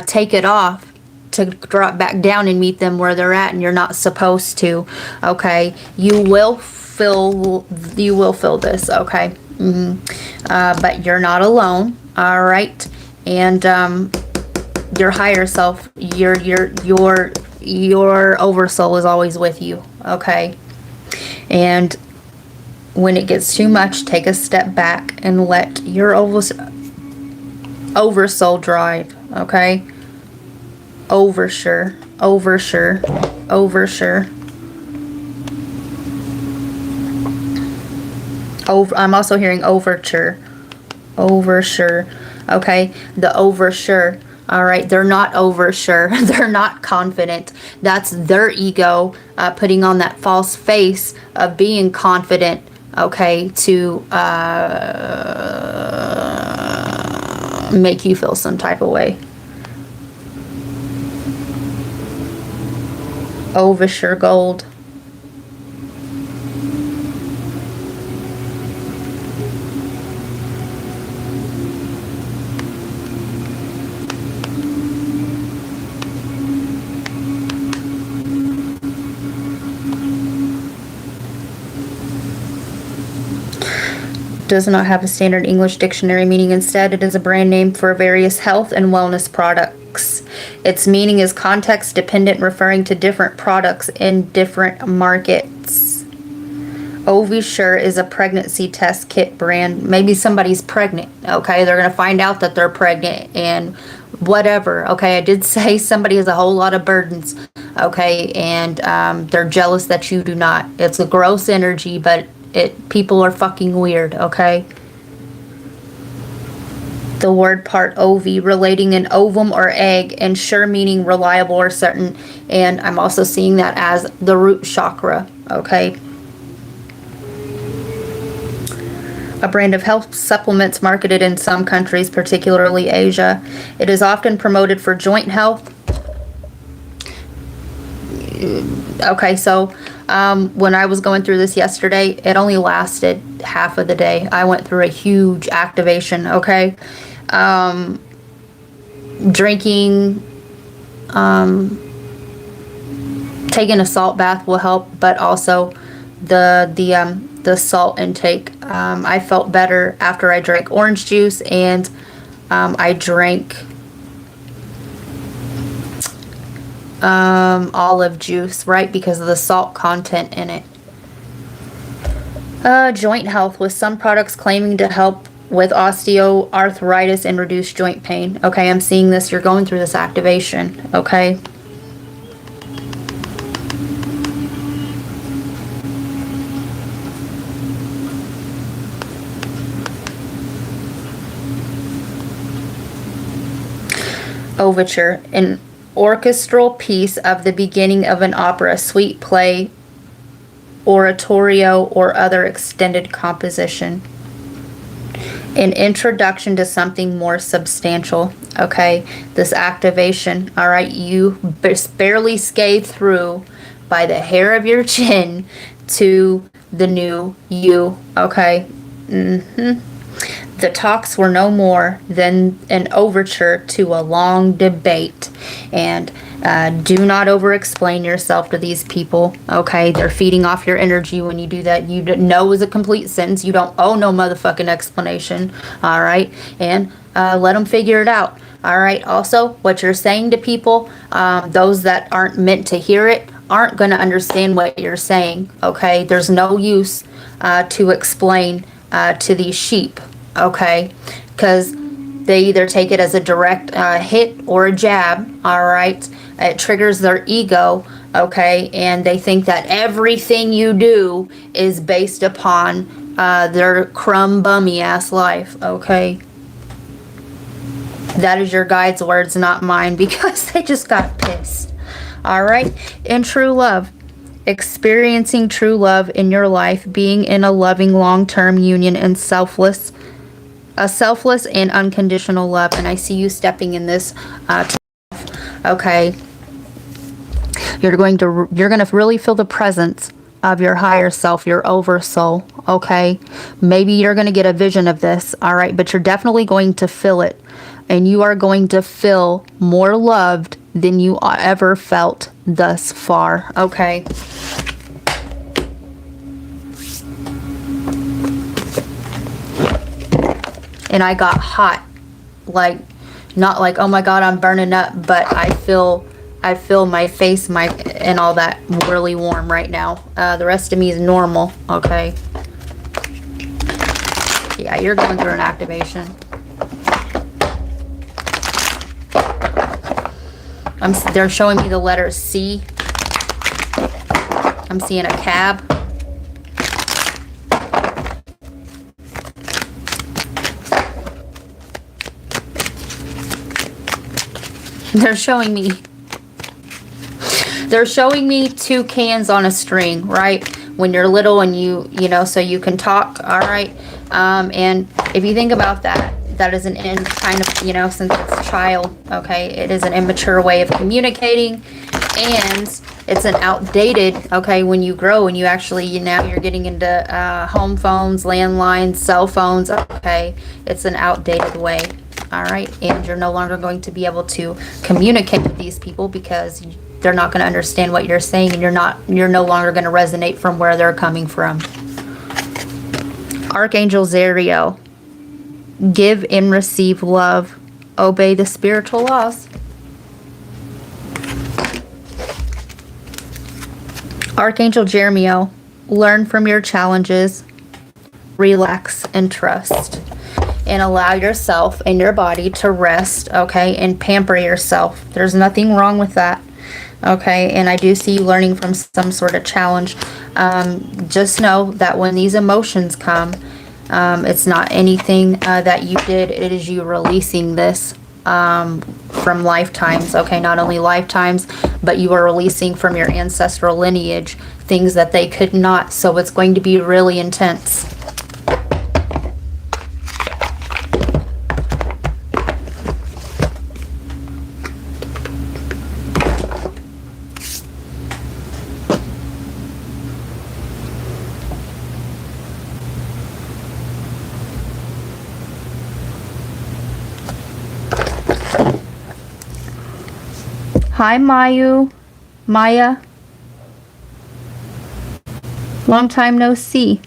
take it off to drop back down and meet them where they're at, and you're not supposed to, okay? You will feel this, okay? But you're not alone, all right? And your higher self, your oversoul is always with you, okay? And when it gets too much, take a step back and let your oversoul drive, okay? Oversure. I'm also hearing overture, okay? The oversure, all right? They're not oversure. They're not confident. That's their ego putting on that false face of being confident, okay, to make you feel some type of way. Oversure gold. Does not have a standard English dictionary meaning. Instead, it is a brand name for various health and wellness products. Its meaning is context dependent, referring to different products in different markets. Ovisure is a pregnancy test kit brand. Maybe somebody's pregnant, okay? They're going to find out that they're pregnant and whatever, okay? I did say somebody has a whole lot of burdens, okay? And they're jealous that you do not. It's a gross energy, but people are fucking weird, okay? The word part ovi, relating an ovum or egg, and sure meaning reliable or certain. And I'm also seeing that as the root chakra, okay? A brand of health supplements marketed in some countries, particularly Asia. It is often promoted for joint health. Okay, so when I was going through this yesterday, it only lasted half of the day. I went through a huge activation, okay? Drinking, taking a salt bath will help, but also the salt intake. I felt better after I drank orange juice, and I drank olive juice, right, because of the salt content in it. Joint health, with some products claiming to help with osteoarthritis and reduce joint pain. Okay, I'm seeing this. You're going through this activation, okay? Overture, an orchestral piece of the beginning of an opera, suite, play, oratorio, or other extended composition. An introduction to something more substantial, okay? This activation, all right? You barely scathed through by the hair of your chin to the new you, okay? The talks were no more than an overture to a long debate. And do not over-explain yourself to these people, okay? They're feeding off your energy when you do that. You know is a complete sentence. You don't owe no motherfucking explanation, all right? And let them figure it out, all right? Also, what you're saying to people, those that aren't meant to hear it, aren't going to understand what you're saying, okay? There's no use to explain to these sheep, okay? Because they either take it as a direct hit or a jab, all right? It triggers their ego okay? And they think that everything you do is based upon their crumb bummy ass life, okay? That is your guide's words, not mine, because they just got pissed. All right? In true love, experiencing true love in your life, being in a loving long-term union and a selfless and unconditional love. And I see you stepping in this, okay? You're going to really feel the presence of your higher self, your oversoul, okay? Maybe you're going to get a vision of this, all right? But you're definitely going to feel it. And you are going to feel more loved than you ever felt thus far, okay? And I got hot, like, not like, oh my God, I'm burning up, but I feel my face, and all that really warm right now. The rest of me is normal, okay? Yeah, you're going through an activation. They're showing me the letter C. I'm seeing a cab. They're showing me 2 cans on a string, right? When you're little and you know, so you can talk, all right? And if you think about that, that is kind of, you know, since it's a child, okay, it is an immature way of communicating, and it's an outdated, okay, when you grow and you actually, now you're getting into home phones, landlines, cell phones, okay, it's an outdated way, all right, and you're no longer going to be able to communicate with these people because they're not going to understand what you're saying, and you're no longer going to resonate from where they're coming from. Archangel Zariel. Give and receive love. Obey the spiritual laws. Archangel Jeremiel. Learn from your challenges. Relax and trust. And allow yourself and your body to rest, okay? And pamper yourself. There's nothing wrong with that, okay? And I do see you learning from some sort of challenge. Just know that when these emotions come, it's not anything that you did. It is you releasing this from lifetimes, okay? Not only lifetimes, but you are releasing from your ancestral lineage things that they could not. So it's going to be really intense. Hi, Maya. Long time no see.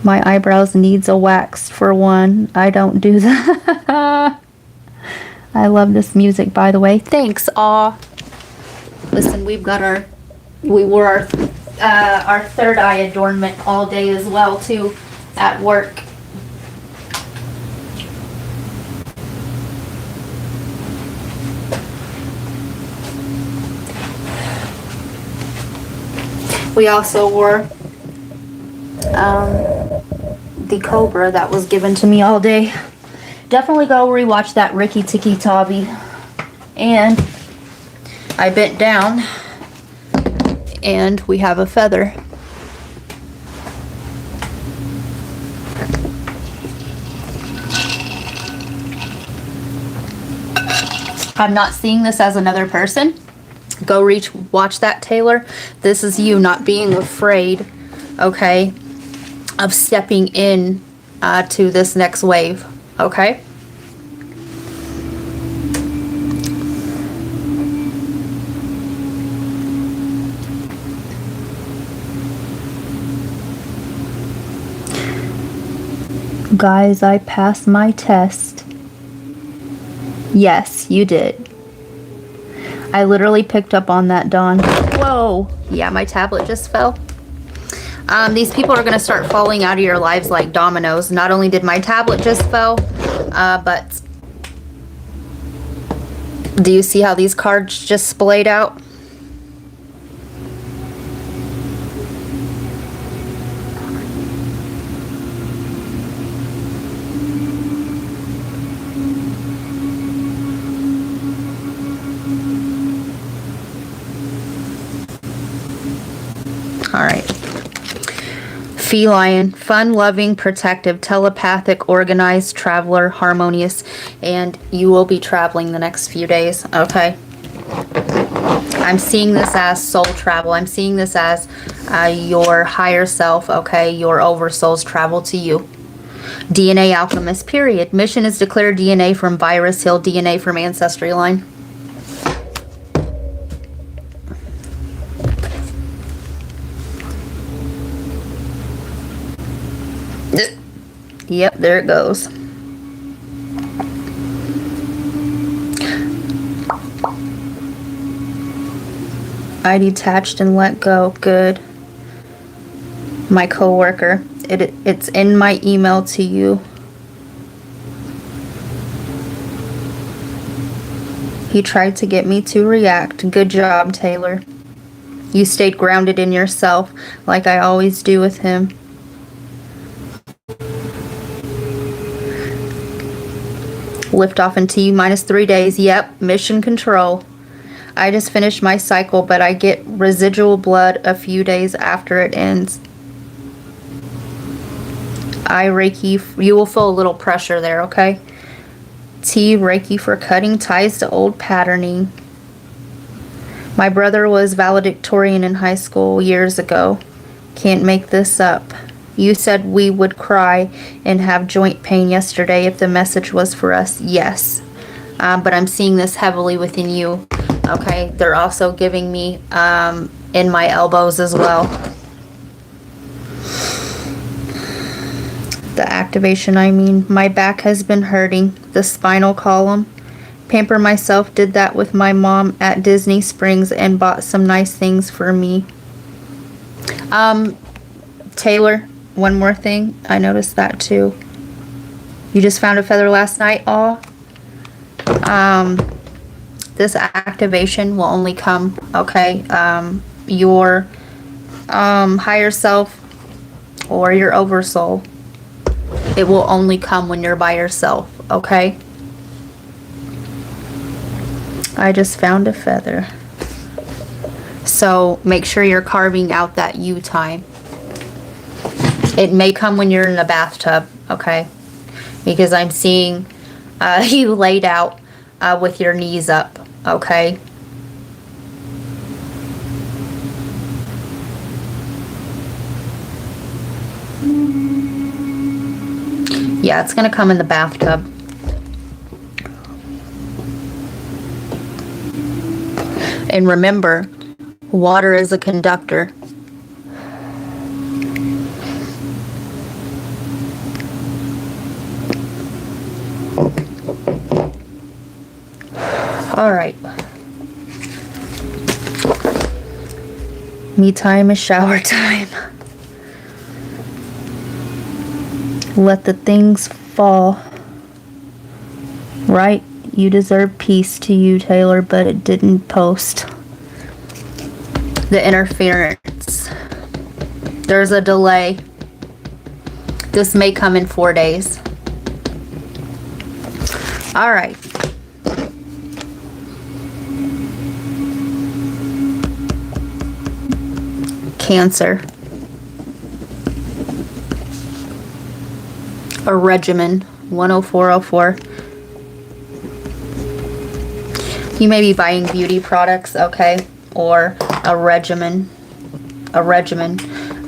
My eyebrows needs a wax for one. I don't do that. I love this music, by the way. Thanks, aw. Listen, we wore our third eye adornment all day as well, too, at work. We also wore the Cobra that was given to me all day. Definitely go rewatch that Ricky Tikki Tavi. And I bent down and we have a feather. I'm not seeing this as another person. Go watch that, Taylor. This is you not being afraid, okay, of stepping in to this next wave, okay? Guys, I passed my test. Yes, you did. I literally picked up on that, Dawn. Whoa. Yeah, my tablet just fell. These people are going to start falling out of your lives like dominoes. Not only did my tablet just fell, but do you see how these cards just splayed out? All right. Feline, fun, loving, protective, telepathic, organized, traveler, harmonious, and you will be traveling the next few days, okay? I'm seeing this as soul travel. I'm seeing this as your higher self, okay? Your oversoul's travel to you. DNA alchemist, period. Mission is declare DNA from virus, heal DNA from ancestry line. Yep, there it goes. I detached and let go. Good. My coworker. It's in my email to you. He tried to get me to react. Good job, Taylor. You stayed grounded in yourself, like I always do with him. Lift off in T-3 days. Yep, mission control. I just finished my cycle, but I get residual blood a few days after it ends. I Reiki, you will feel a little pressure there, okay? T, Reiki for cutting ties to old patterning. My brother was valedictorian in high school years ago. Can't make this up. You said we would cry and have joint pain yesterday if the message was for us. Yes. But I'm seeing this heavily within you. Okay. They're also giving me in my elbows as well. The activation, I mean. My back has been hurting. The spinal column. Pamper myself. Did that with my mom at Disney Springs and bought some nice things for me. Taylor. One more thing, I noticed that too. You just found a feather last night. Aw. This activation will only come, okay? Your higher self or your oversoul. It will only come when you're by yourself, okay? I just found a feather. So make sure you're carving out that you time. It may come when you're in the bathtub, okay? Because I'm seeing you laid out with your knees up, okay? Yeah, it's going to come in the bathtub. And remember, water is a conductor. All right. Me time is shower time. Let the things fall. Right? You deserve peace to you, Taylor, but it didn't post. The interference. There's a delay. This may come in 4 days. All right. Cancer. A regimen. 10404. You may be buying beauty products, okay? Or a regimen. A regimen.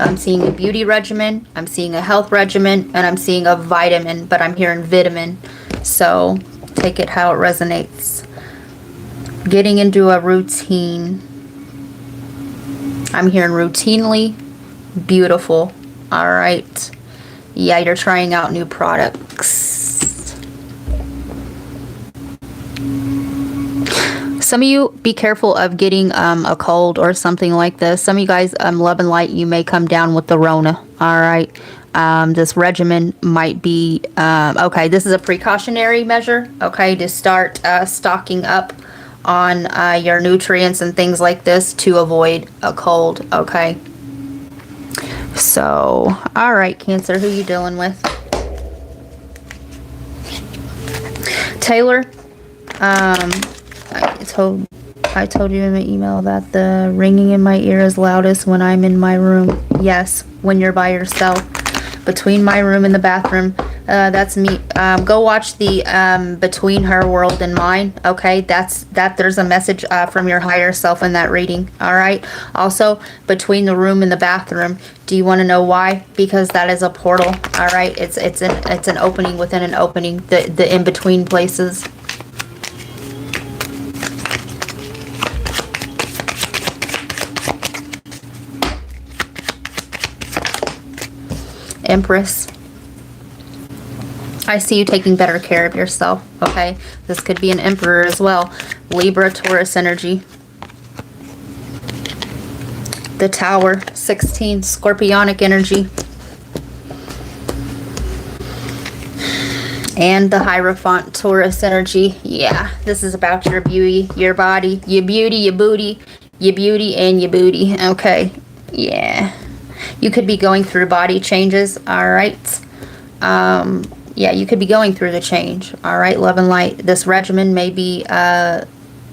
I'm seeing a beauty regimen. I'm seeing a health regimen. And I'm seeing a vitamin. But I'm hearing vitamin. So take it how it resonates. Getting into a routine. I'm hearing routinely beautiful. All right. Yeah, you're trying out new products. Some of you, be careful of getting a cold or something like this. Some of you guys, love and light, you may come down with the Rona. All right. This regimen might be, okay, this is a precautionary measure, okay, to start stocking up on your nutrients and things like this to avoid a cold, okay? So, all right, Cancer, who you dealing with? Taylor, I told I told you in my email that the ringing in my ear is loudest when I'm in my room. Yes, when you're by yourself. Between my room and the bathroom. That's me. Go watch the Between Her World and Mine. Okay, there's a message from your higher self in that reading. All right. Also, between the room and the bathroom. Do you want to know why? Because that is a portal. All right. It's an opening within an opening. The in between places. Empress. I see you taking better care of yourself, okay? This could be an Emperor as well. Libra, Taurus energy. The Tower, 16, Scorpionic energy. And the Hierophant, Taurus energy. Yeah, this is about your beauty, your body, your beauty, your booty, your beauty, and your booty, okay? Yeah. You could be going through body changes, all right? Yeah, you could be going through the change, all right? Love and light. This regimen may be the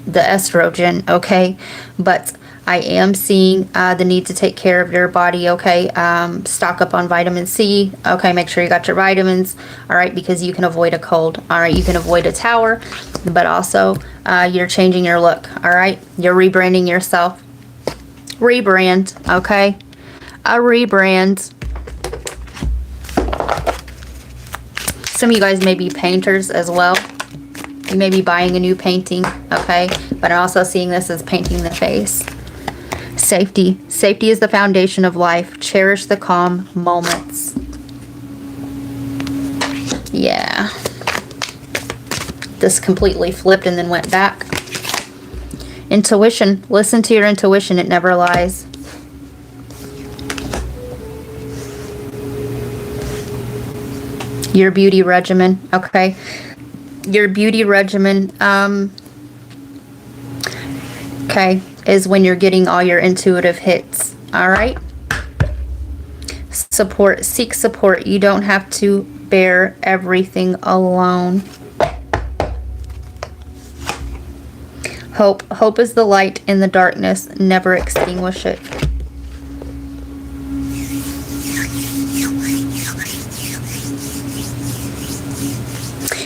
estrogen, okay? But I am seeing the need to take care of your body, okay? Stock up on vitamin C, okay? Make sure you got your vitamins, all right? Because you can avoid a cold, all right? You can avoid a tower, but also you're changing your look, all right? You're rebranding yourself. Rebrand, okay? A rebrand. Some of you guys may be painters as well. You may be buying a new painting, okay? But I'm also seeing this as painting the face. Safety. Safety is the foundation of life. Cherish the calm moments. Yeah. This completely flipped and then went back. Intuition. Listen to your intuition. It never lies. Your beauty regimen, okay? Your beauty regimen, okay, is when you're getting all your intuitive hits, all right? Support, seek support. You don't have to bear everything alone. Hope. Hope is the light in the darkness. Never extinguish it.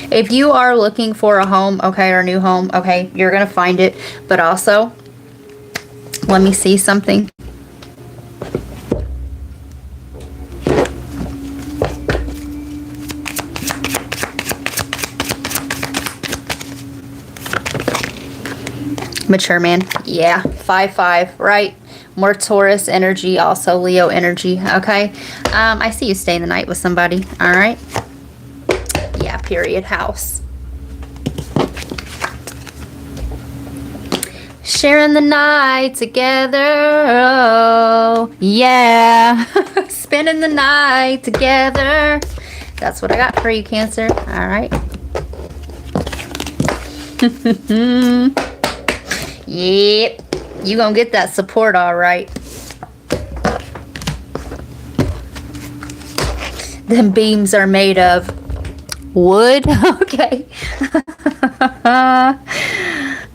If you are looking for a home, okay, or a new home, okay, you're going to find it. But also, let me see something. Mature man. Yeah, 5-5, right? More Taurus energy, also Leo energy, okay? I see you staying the night with somebody, all right? Yeah, period, house. Sharing the night together, oh, yeah. Spending the night together. That's what I got for you, Cancer, all right? Yep, you gonna get that support, all right. Them beams are made of wood. Okay.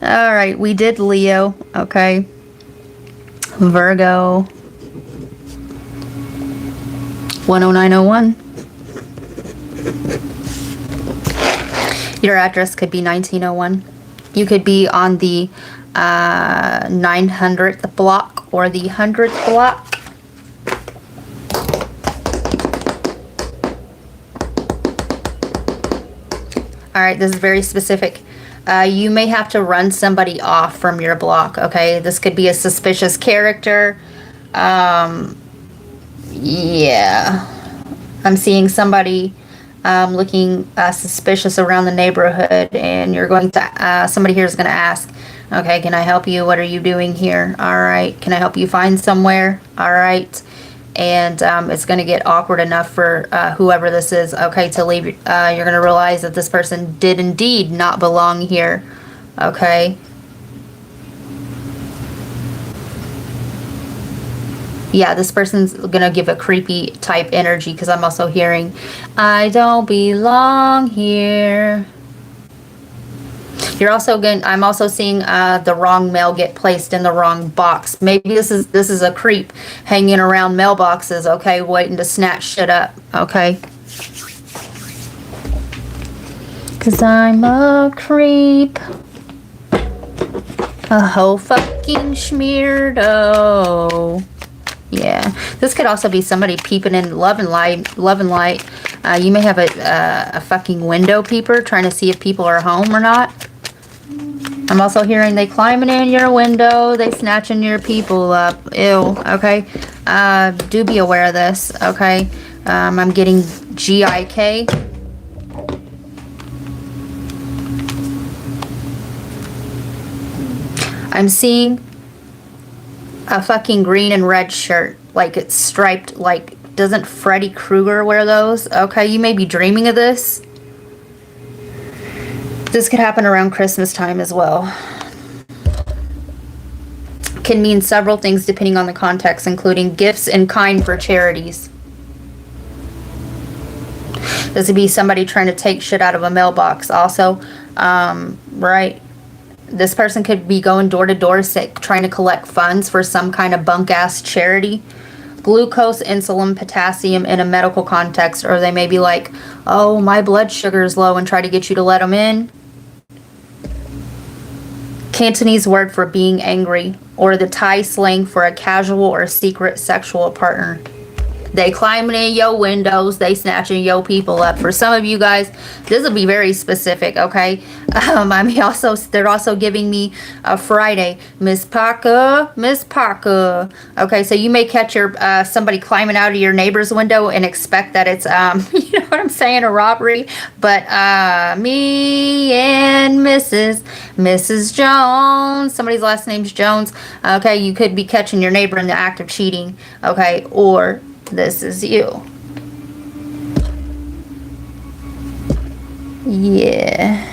All right, we did Leo. Okay. Virgo. 10901. Your address could be 1901. You could be on the 900th block or the 100th block. All right, this is very specific. You may have to run somebody off from your block, okay? This could be a suspicious character. Yeah. I'm seeing somebody looking suspicious around the neighborhood, and you're going to, somebody here is going to ask, okay, can I help you? What are you doing here? All right. Can I help you find somewhere? All right. And it's going to get awkward enough for whoever this is, okay, to leave. You're going to realize that this person did indeed not belong here, okay? Yeah, this person's going to give a creepy type energy because I'm also hearing, I don't belong here. You're also getting, I'm also seeing the wrong mail get placed in the wrong box. Maybe this is a creep hanging around mailboxes, okay, waiting to snatch shit up, okay? Cause I'm a creep. A whole fucking schmeardo. Yeah, this could also be somebody peeping in love and light. You may have a fucking window peeper trying to see if people are home or not. I'm also hearing they climbing in your window, they snatching your people up. Ew, okay. Do be aware of this, okay. I'm getting GIK. I'm seeing a fucking green and red shirt, like it's striped, like, doesn't Freddy Krueger wear those? Okay, you may be dreaming of this. This could happen around Christmas time as well. Can mean several things depending on the context, including gifts in kind for charities. This would be somebody trying to take shit out of a mailbox also, right? This person could be going door to door trying to collect funds for some kind of bunk-ass charity. Glucose, insulin, potassium in a medical context. Or they may be like, oh, my blood sugar is low, and try to get you to let them in. Cantonese word for being angry. Or the Thai slang for a casual or secret sexual partner. They climbing in your windows. They snatching your people up. For some of you guys, this will be very specific, okay? I mean, they're also giving me a Friday. Miss Parker. Okay, so you may catch somebody climbing out of your neighbor's window and expect that it's, you know what I'm saying, a robbery. But me and Mrs. Jones, somebody's last name's Jones. Okay, you could be catching your neighbor in the act of cheating, okay, or this is you. Yeah.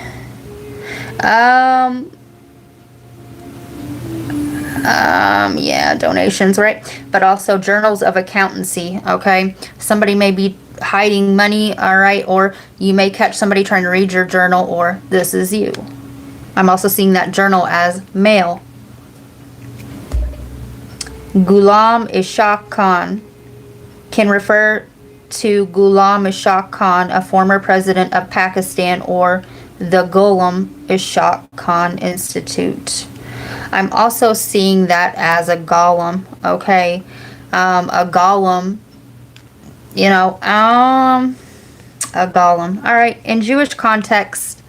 Yeah, donations, right? But also journals of accountancy, okay? Somebody may be hiding money, all right? Or you may catch somebody trying to read your journal, or this is you. I'm also seeing that journal as mail. Ghulam Ishaq Khan can refer to Ghulam Ishaq Khan, a former president of Pakistan, or the Ghulam Ishaq Khan Institute. I'm also seeing that as a golem, okay? A golem, you know, a golem. All right, in Jewish context,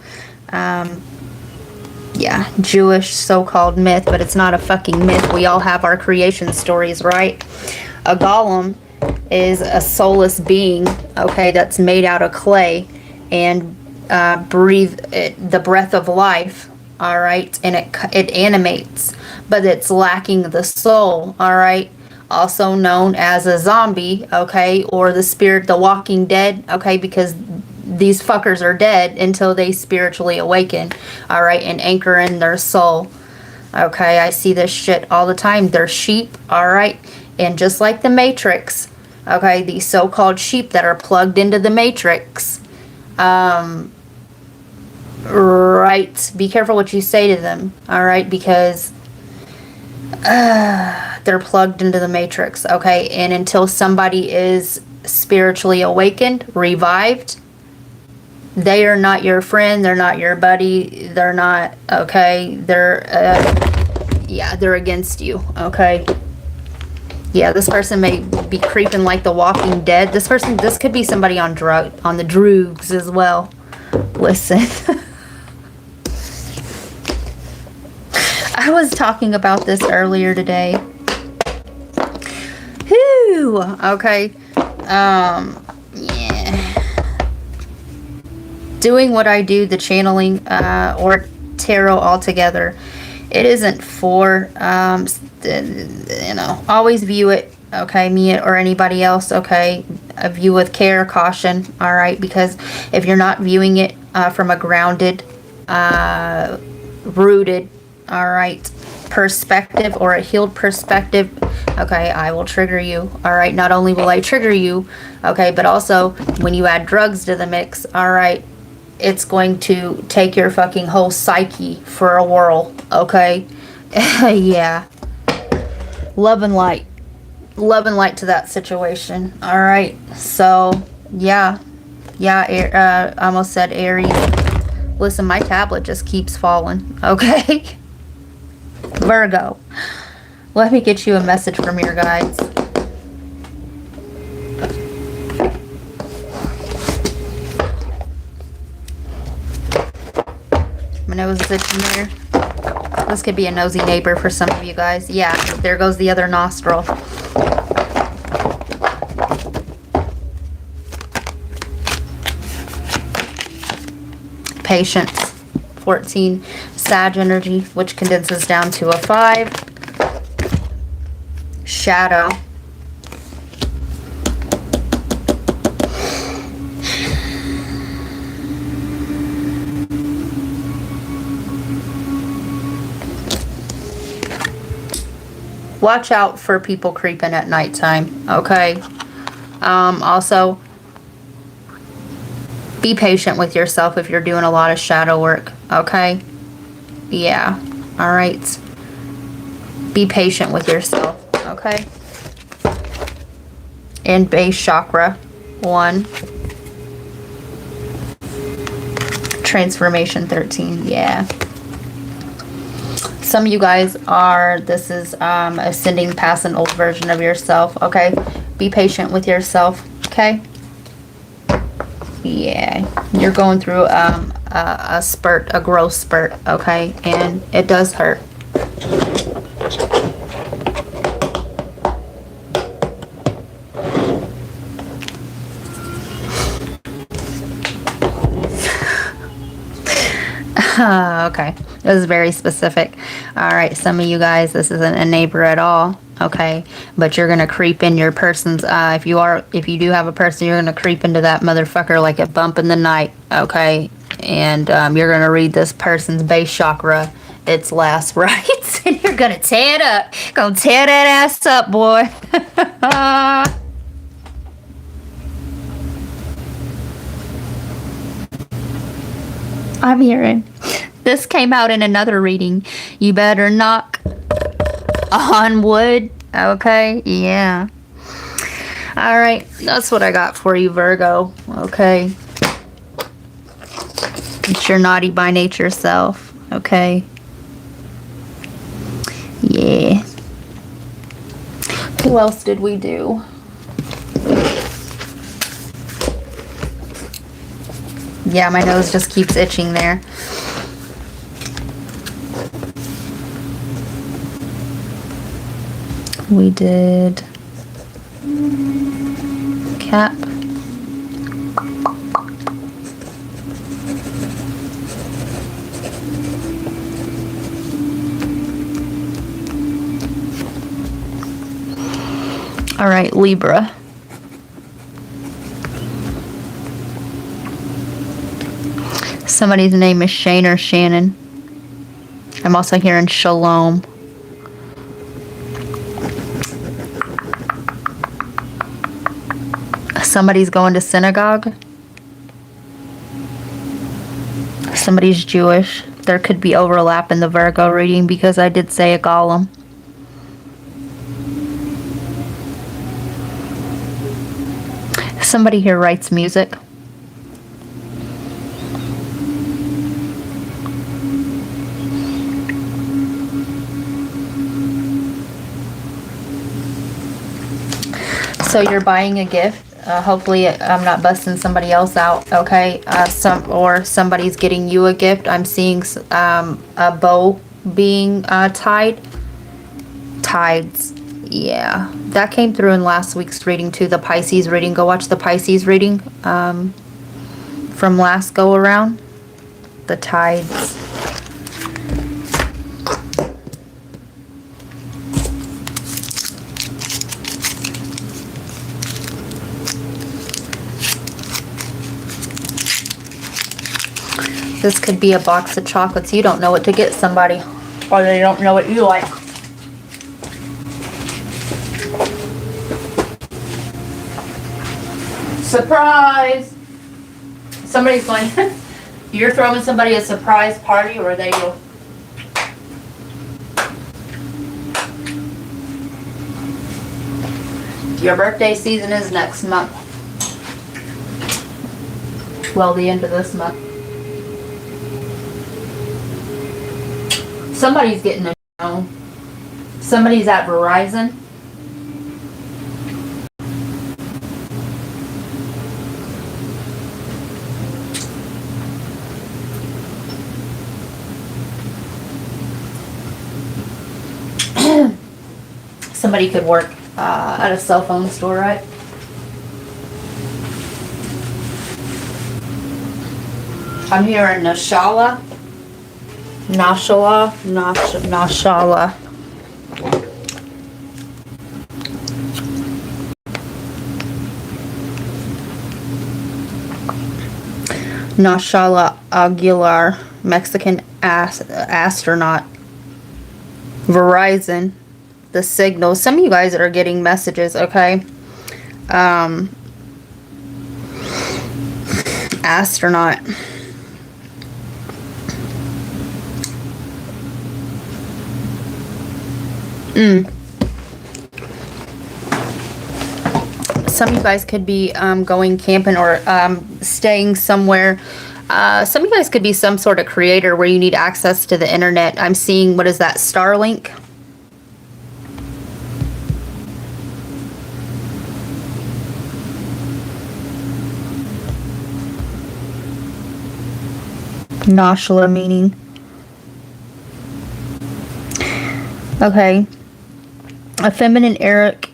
yeah, Jewish so-called myth, but it's not a fucking myth. We all have our creation stories, right? A golem is a soulless being, okay, that's made out of clay and breathe the breath of life, all right, and it animates, but it's lacking the soul, all right, also known as a zombie, okay, or the spirit, the Walking Dead, okay, because these fuckers are dead until they spiritually awaken, all right, and anchor in their soul. Okay, I see this shit all the time. They're sheep, all right, and just like the Matrix, okay, these so-called sheep that are plugged into the Matrix, right, be careful what you say to them, all right, because they're plugged into the Matrix, okay, and until somebody is spiritually awakened, revived, they are not your friend, they're not your buddy, they're not, okay, they're, yeah, they're against you, okay. Yeah, this person may be creeping like the Walking Dead. This could be somebody on the drugs as well. Listen. I was talking about this earlier today. Whew, okay. Yeah. Doing what I do, the channeling, or tarot altogether. It isn't for, you know, always view it, okay, me or anybody else, okay, view with care, caution, all right, because if you're not viewing it from a grounded, rooted, all right, perspective or a healed perspective, okay, I will trigger you, all right, not only will I trigger you, okay, but also when you add drugs to the mix, all right, it's going to take your fucking whole psyche for a whirl, okay? Yeah. Love and light. Love and light to that situation. All right. So, yeah. Yeah, I almost said Aries. Listen, my tablet just keeps falling, okay? Virgo. Let me get you a message from your guides. My nose is itching there. This could be a nosy neighbor for some of you guys. Yeah, there goes the other nostril. Patience. 14. Sag energy, which condenses down to a 5. Shadow. Watch out for people creeping at nighttime, okay? Also, be patient with yourself if you're doing a lot of shadow work, okay? Yeah, all right. Be patient with yourself, okay? And base chakra, 1. Transformation, 13, yeah. Some of you guys are, this is ascending past an old version of yourself, okay? Be patient with yourself, okay? Yeah, you're going through a spurt, a growth spurt, okay? And it does hurt. Okay, this is very specific. All right, some of you guys, this isn't a neighbor at all, okay? But you're gonna creep in your person's. If you do have a person, you're gonna creep into that motherfucker like a bump in the night, okay? And you're gonna read this person's base chakra, its last rites, and you're gonna tear it up. Gonna tear that ass up, boy. I'm hearing. This came out in another reading. You better knock on wood. Okay, yeah. All right, that's what I got for you, Virgo. Okay. It's your naughty by nature self. Okay. Yeah. Who else did we do? Yeah, my nose just keeps itching there. We did Cap. All right, Libra. Somebody's name is Shane or Shannon. I'm also hearing Shalom. Somebody's going to synagogue. Somebody's Jewish. There could be overlap in the Virgo reading because I did say a golem. Somebody here writes music. So you're buying a gift. Hopefully I'm not busting somebody else out, okay? Somebody's getting you a gift. I'm seeing a bow being tied. Tides. Yeah. That came through in last week's reading too, the Pisces reading. Go watch the Pisces reading from last go around. The tides. This could be a box of chocolates. You don't know what to get somebody, or they don't know what you like. Surprise! Somebody's going, You're throwing somebody a surprise party, or they will. Your birthday season is next month. Well, the end of this month. Somebody's getting a show. Somebody's at Verizon. Somebody could work at a cell phone store, right? I'm hearing Nashala. Nashala. Nashala Aguilar, Mexican astronaut. Verizon, the signal. Some of you guys that are getting messages, okay? Astronaut. Some of you guys could be going camping or staying somewhere. Some of you guys could be some sort of creator where you need access to the internet. I'm seeing, what is that, Starlink? Nashla meaning. Okay. A feminine Eric,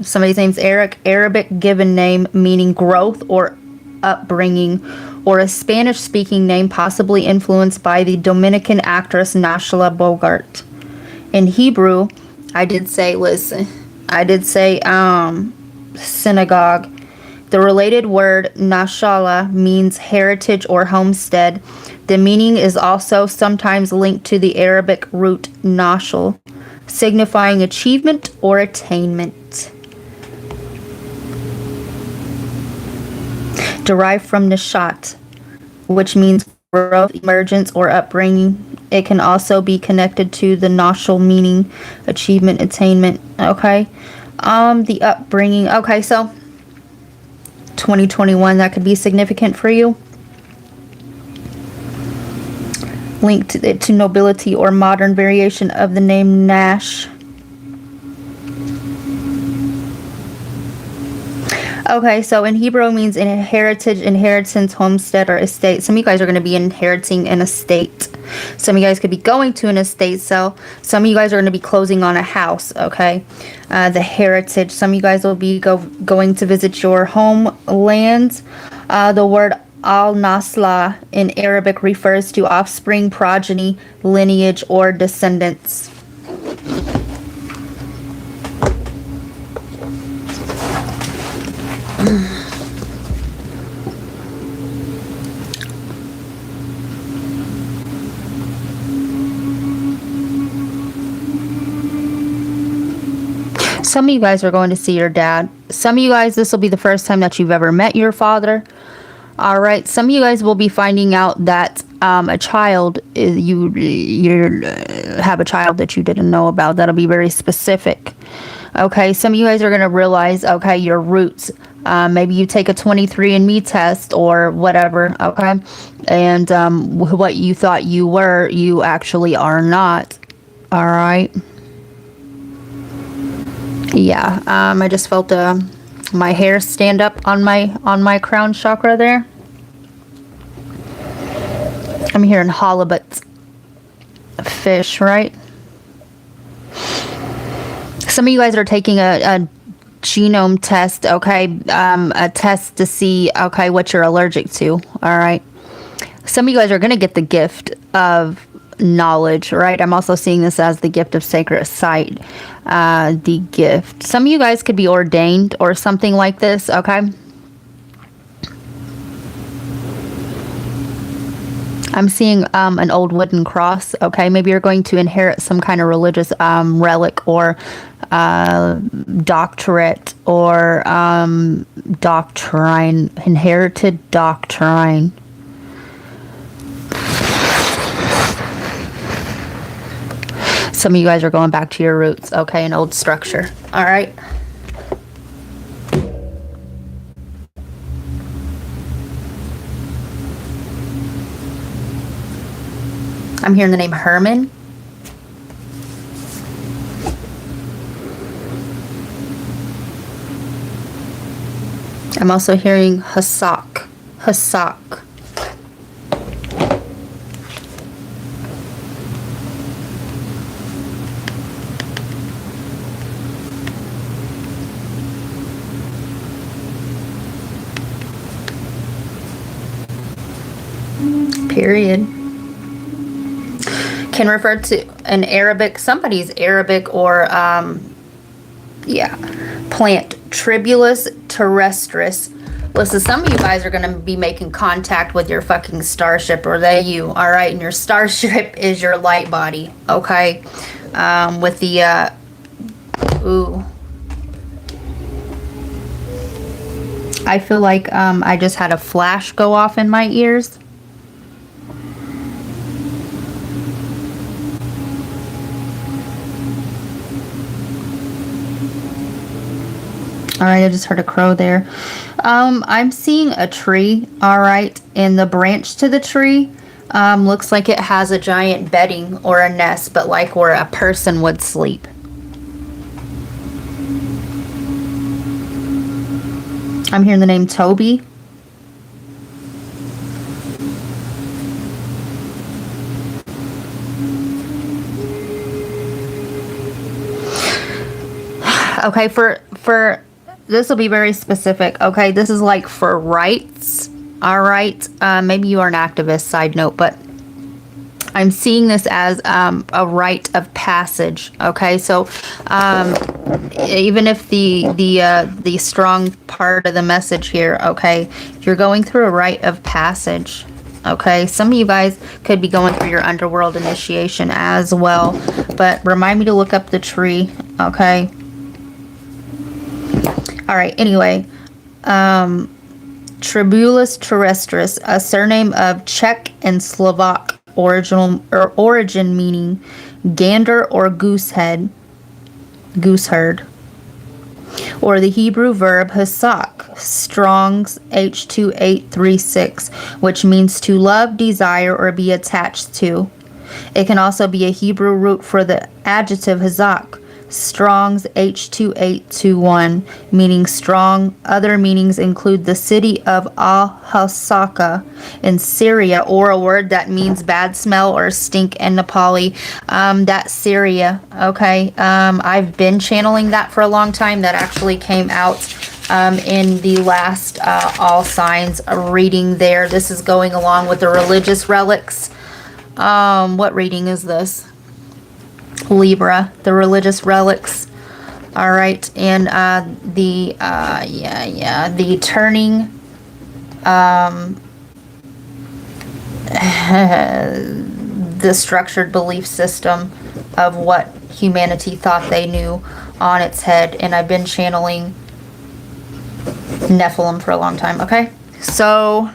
somebody's name's Eric, Arabic given name meaning growth or upbringing, or a Spanish-speaking name possibly influenced by the Dominican actress Nashla Bogart. In Hebrew, I did say synagogue. The related word Nashala means heritage or homestead. The meaning is also sometimes linked to the Arabic root nashal, signifying achievement or attainment. Derived from nishat, which means growth, emergence, or upbringing. It can also be connected to the nashal meaning achievement, attainment. Okay. The upbringing. Okay, so 2021, that could be significant for you. Linked to nobility or modern variation of the name Nash. Okay, so in Hebrew it means inheritance, homestead, or estate. Some of you guys are going to be inheriting an estate. Some of you guys could be going to an estate sale. Some of you guys are going to be closing on a house, okay? The heritage. Some of you guys will be going to visit your homelands. The word al-Nasla in Arabic refers to offspring, progeny, lineage, or descendants. Some of you guys are going to see your dad. Some of you guys, this will be the first time that you've ever met your father. All right. Some of you guys will be finding out that a child is you have a child that you didn't know about. That'll be very specific. Okay. Some of you guys are going to realize, okay, your roots. Maybe you take a 23andMe test or whatever. Okay. And what you thought you were, you actually are not. All right. Yeah, I just felt my hair stand up on my crown chakra there. I'm hearing halibut, fish, right? Some of you guys are taking a genome test, okay? A test to see, okay, what you're allergic to, all right? Some of you guys are going to get the gift of knowledge, right? I'm also seeing this as the gift of sacred sight. The gift. Some of you guys could be ordained or something like this, okay? I'm seeing an old wooden cross, okay? Maybe you're going to inherit some kind of religious relic or doctorate or doctrine, inherited doctrine. Some of you guys are going back to your roots, okay, an old structure. All right. I'm hearing the name Herman. I'm also hearing Hasak. Hasak. Period. Can refer to an Arabic, somebody's Arabic or, yeah, plant, Tribulus terrestris. Listen, some of you guys are going to be making contact with your fucking starship, or they you, all right? And your starship is your light body, okay? With the, ooh. I feel like I just had a flash go off in my ears. All right, I just heard a crow there. I'm seeing a tree, all right, and the branch to the tree looks like it has a giant bedding or a nest, but like where a person would sleep. I'm hearing the name Toby. Okay, for this will be very specific. Okay, this is like for rights. All right, maybe you are an activist. Side note, but I'm seeing this as a rite of passage. Okay, so even if the strong part of the message here, okay, you're going through a rite of passage. Okay, some of you guys could be going through your underworld initiation as well. But remind me to look up the tree. Okay. All right, anyway, Tribulus terrestris, a surname of Czech and Slovak origin meaning gander or gooseherd, or the Hebrew verb hasak, Strong's H2836, which means to love, desire, or be attached to. It can also be a Hebrew root for the adjective hazak, Strong's H2821, meaning strong. Other meanings include the city of Al-Hasaka in Syria, or a word that means bad smell or stink in Nepali. That's Syria, okay? I've been channeling that for a long time. That actually came out in the last All Signs reading there. This is going along with the religious relics. What reading is this? Libra, the religious relics. All right, and the turning the structured belief system of what humanity thought they knew on its head. And I've been channeling Nephilim for a long time. Okay, so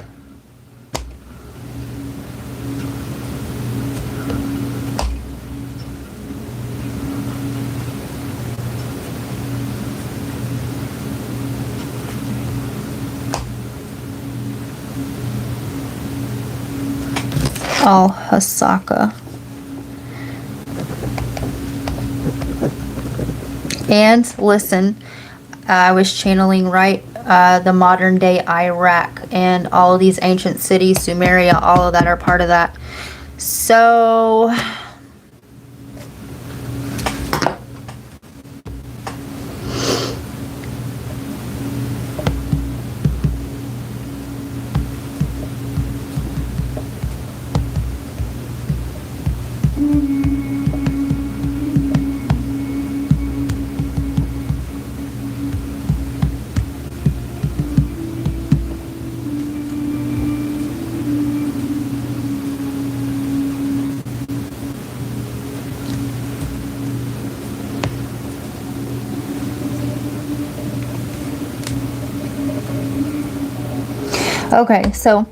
Al-Hasaka. And listen, I was channeling the modern day Iraq and all of these ancient cities, Sumeria, all of that are part of that. So okay, so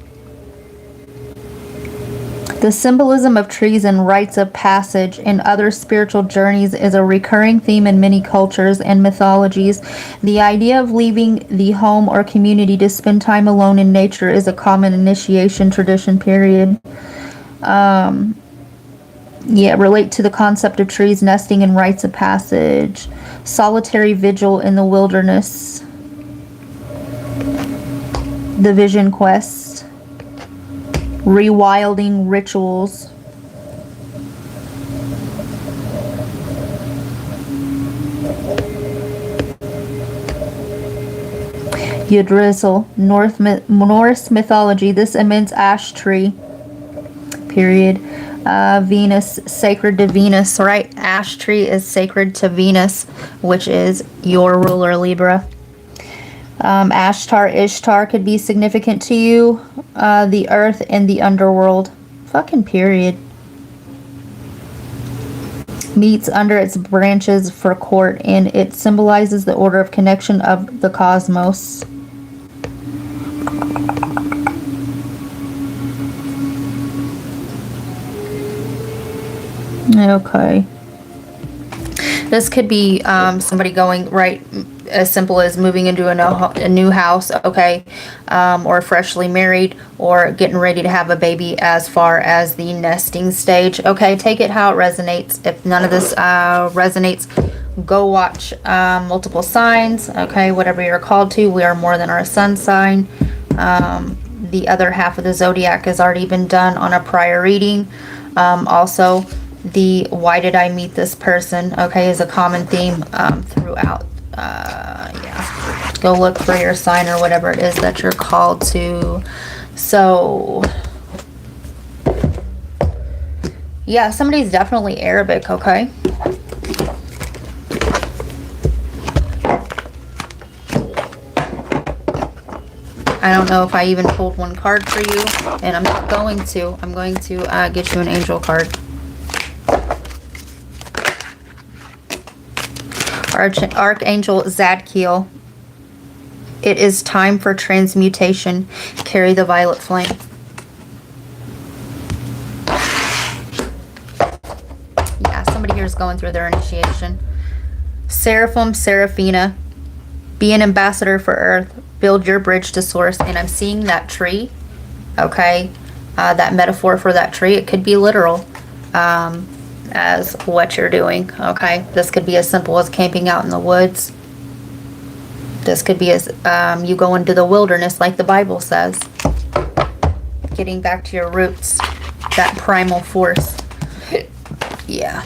The symbolism of trees and rites of passage and other spiritual journeys is a recurring theme in many cultures and mythologies. The idea of leaving the home or community to spend time alone in nature is a common initiation tradition, period. Relate to the concept of trees, nesting, and rites of passage. Solitary vigil in the wilderness. The vision quest. Rewilding rituals. Yggdrasil, Norse mythology, this immense ash tree, period. Venus, sacred to Venus, right? Ash tree is sacred to Venus, which is your ruler, Libra. Ishtar could be significant to you. The earth and the underworld. Fucking period. Meets under its branches for court, and it symbolizes the order of connection of the cosmos. Okay. This could be somebody going right, as simple as moving into a new house, okay, or freshly married, or getting ready to have a baby as far as the nesting stage, okay? Take it how it resonates. If none of this resonates, go watch multiple signs, okay? Whatever you're called to, we are more than our sun sign. The other half of the zodiac has already been done on a prior reading. Also, the why did I meet this person, okay, is a common theme throughout. Go look for your sign or whatever it is that you're called to. So yeah, somebody's definitely Arabic, okay? I don't know if I even pulled one card for you, and I'm not going to. I'm going to get you an angel card. Archangel Zadkiel. It is time for transmutation. Carry the violet flame. Yeah, somebody here is going through their initiation. Seraphim, Seraphina. Be an ambassador for Earth. Build your bridge to Source. And I'm seeing that tree. Okay. That metaphor for that tree. It could be literal. As what you're doing, okay? This could be as simple as camping out in the woods. This could be as you go into the wilderness like the Bible says. Getting back to your roots, that primal force. Yeah.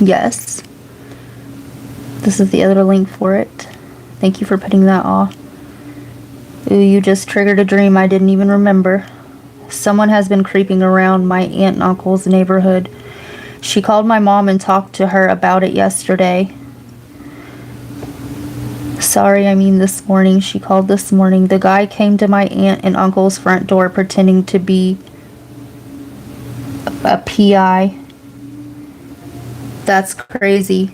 Yes. This is the other link for it. Thank you for putting that off. Ooh, you just triggered a dream I didn't even remember. Someone has been creeping around my aunt and uncle's neighborhood. She called my mom and talked to her about it yesterday. Sorry, I mean this morning. She called this morning. The guy came to my aunt and uncle's front door pretending to be a PI. That's crazy.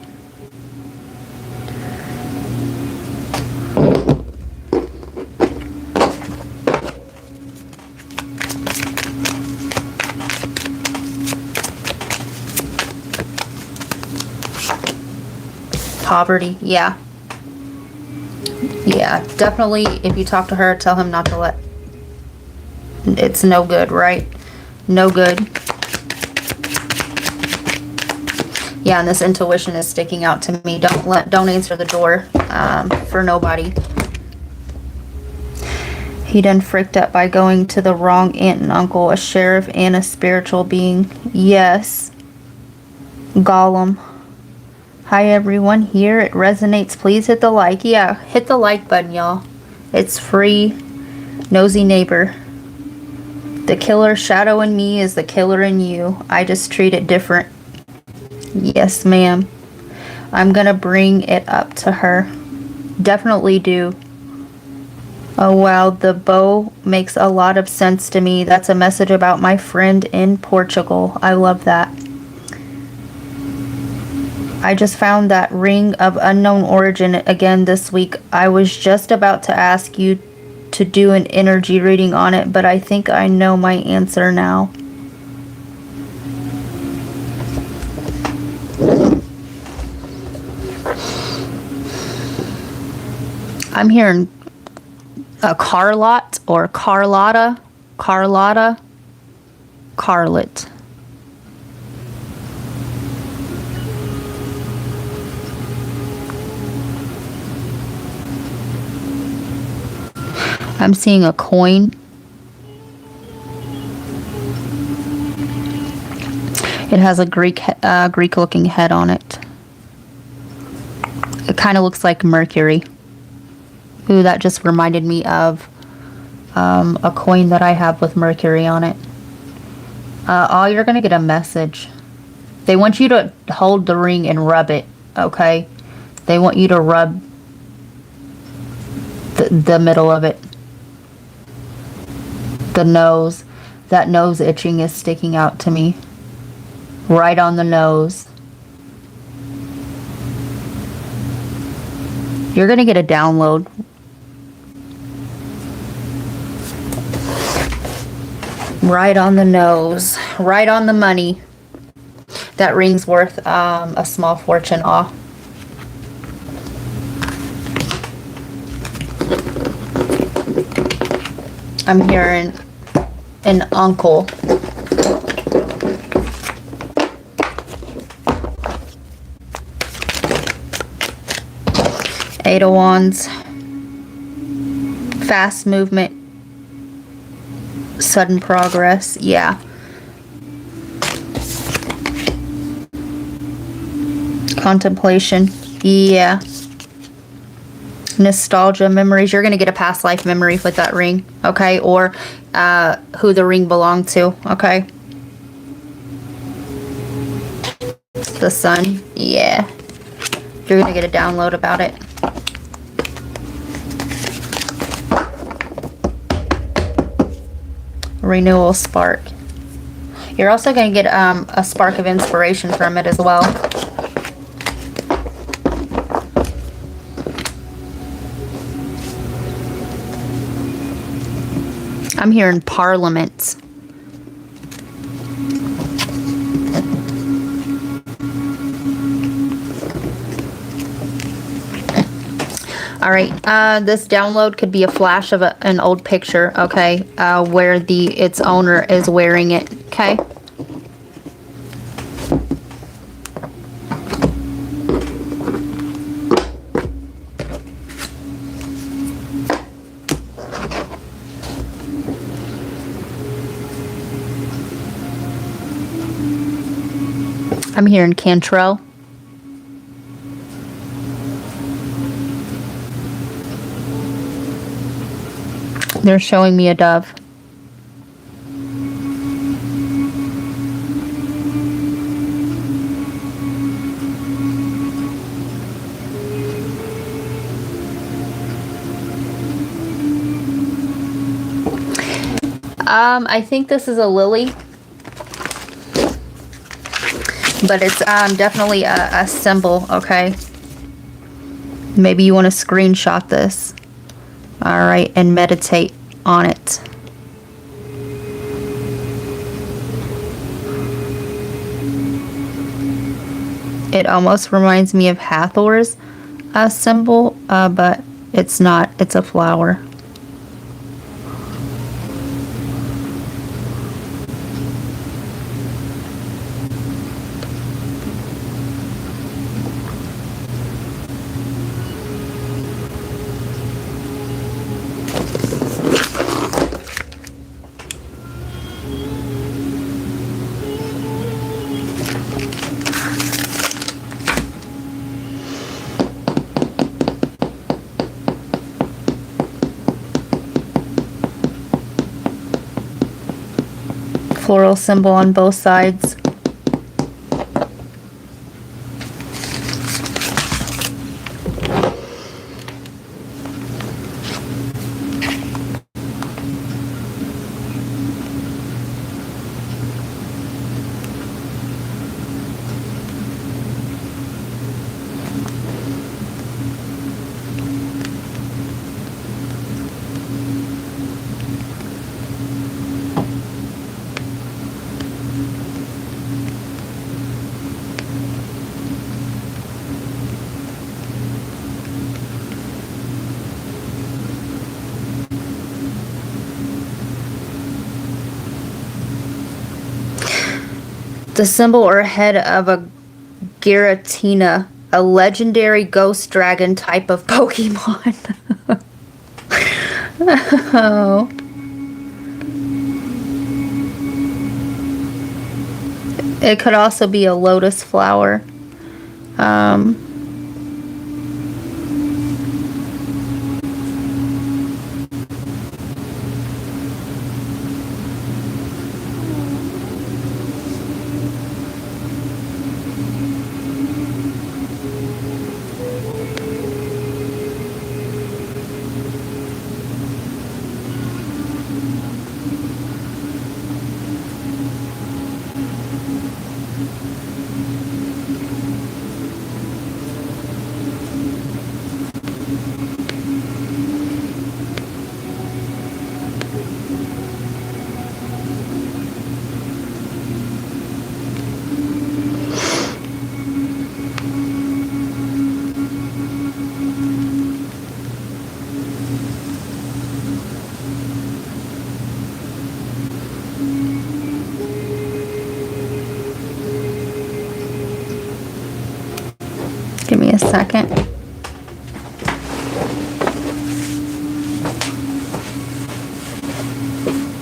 Poverty, yeah. Yeah, definitely if you talk to her, tell him not to let... It's no good, right? No good. Yeah, and this intuition is sticking out to me. Don't answer the door for nobody. He done fricked up by going to the wrong aunt and uncle, a sheriff and a spiritual being. Yes. Gollum. Hi everyone, here it resonates. Please hit the like. Yeah, hit the like button, y'all. It's free. Nosy neighbor. The killer shadow in me is the killer in you. I just treat it different. Yes, ma'am. I'm gonna bring it up to her. Definitely do. Oh wow, the bow makes a lot of sense to me. That's a message about my friend in Portugal. I love that. I just found that ring of unknown origin again this week. I was just about to ask you to do an energy reading on it, but I think I know my answer now. I'm hearing a Carlot or Carlotta, Carlotta, Carlet. I'm seeing a coin. It has a Greek-looking head on it. It kind of looks like Mercury. Ooh, that just reminded me of a coin that I have with Mercury on it. Oh, you're gonna get a message. They want you to hold the ring and rub it, okay? They want you to rub the middle of it. The nose. That nose itching is sticking out to me. Right on the nose. You're gonna get a download. Right on the nose. Right on the money. That ring's worth a small fortune. Aw. I'm hearing an uncle. Eight of Wands. Fast movement. Sudden progress. Yeah. Contemplation. Yeah. Nostalgia, memories. You're going to get a past life memory with that ring, okay? Or who the ring belonged to, okay? The sun, yeah. You're going to get a download about it. Renewal spark. You're also going to get a spark of inspiration from it as well. I'm hearing parliament. All right, this download could be a flash of an old picture, okay, where its owner is wearing it, okay? I'm hearing Cantrell. They're showing me a dove. I think this is a lily, but it's definitely a symbol, okay? Maybe you want to screenshot this, all right, and meditate on it. It almost reminds me of Hathor's symbol, but it's not. It's a flower. floral symbol on both sides. The symbol or head of a Giratina, a legendary ghost dragon type of Pokemon. Oh. It could also be a lotus flower. Give me a second.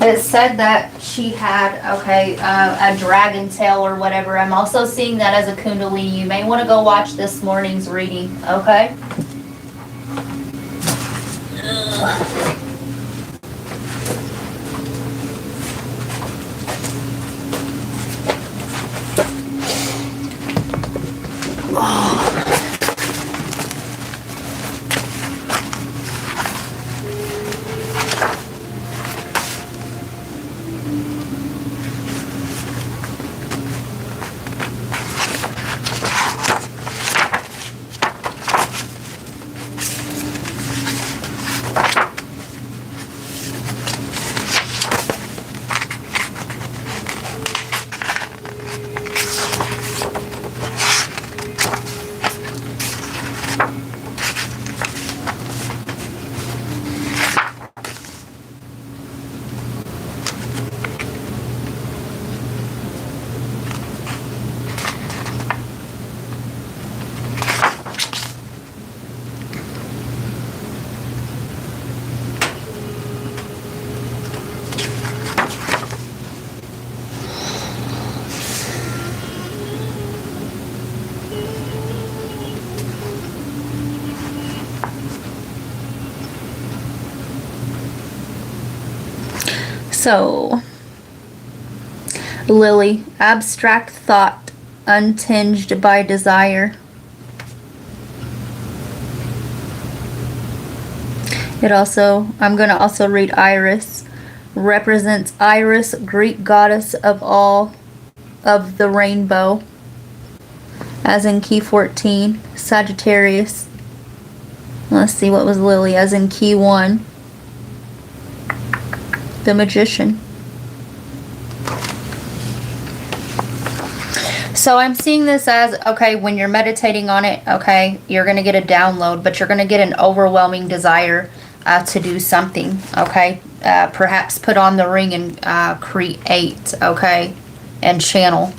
It said that she had, okay, a dragon tail or whatever. I'm also seeing that as a kundalini. You may want to go watch this morning's reading, okay? So, Lily, abstract thought, untinged by desire. It also, I'm going to also read Iris. Represents Iris, Greek goddess of all of the rainbow. As in key 14, Sagittarius. Let's see, what was Lily? As in key 1. The Magician. So I'm seeing this as, okay, when you're meditating on it, okay, you're going to get a download, but you're going to get an overwhelming desire to do something, okay? Perhaps put on the ring and create, okay, and channel.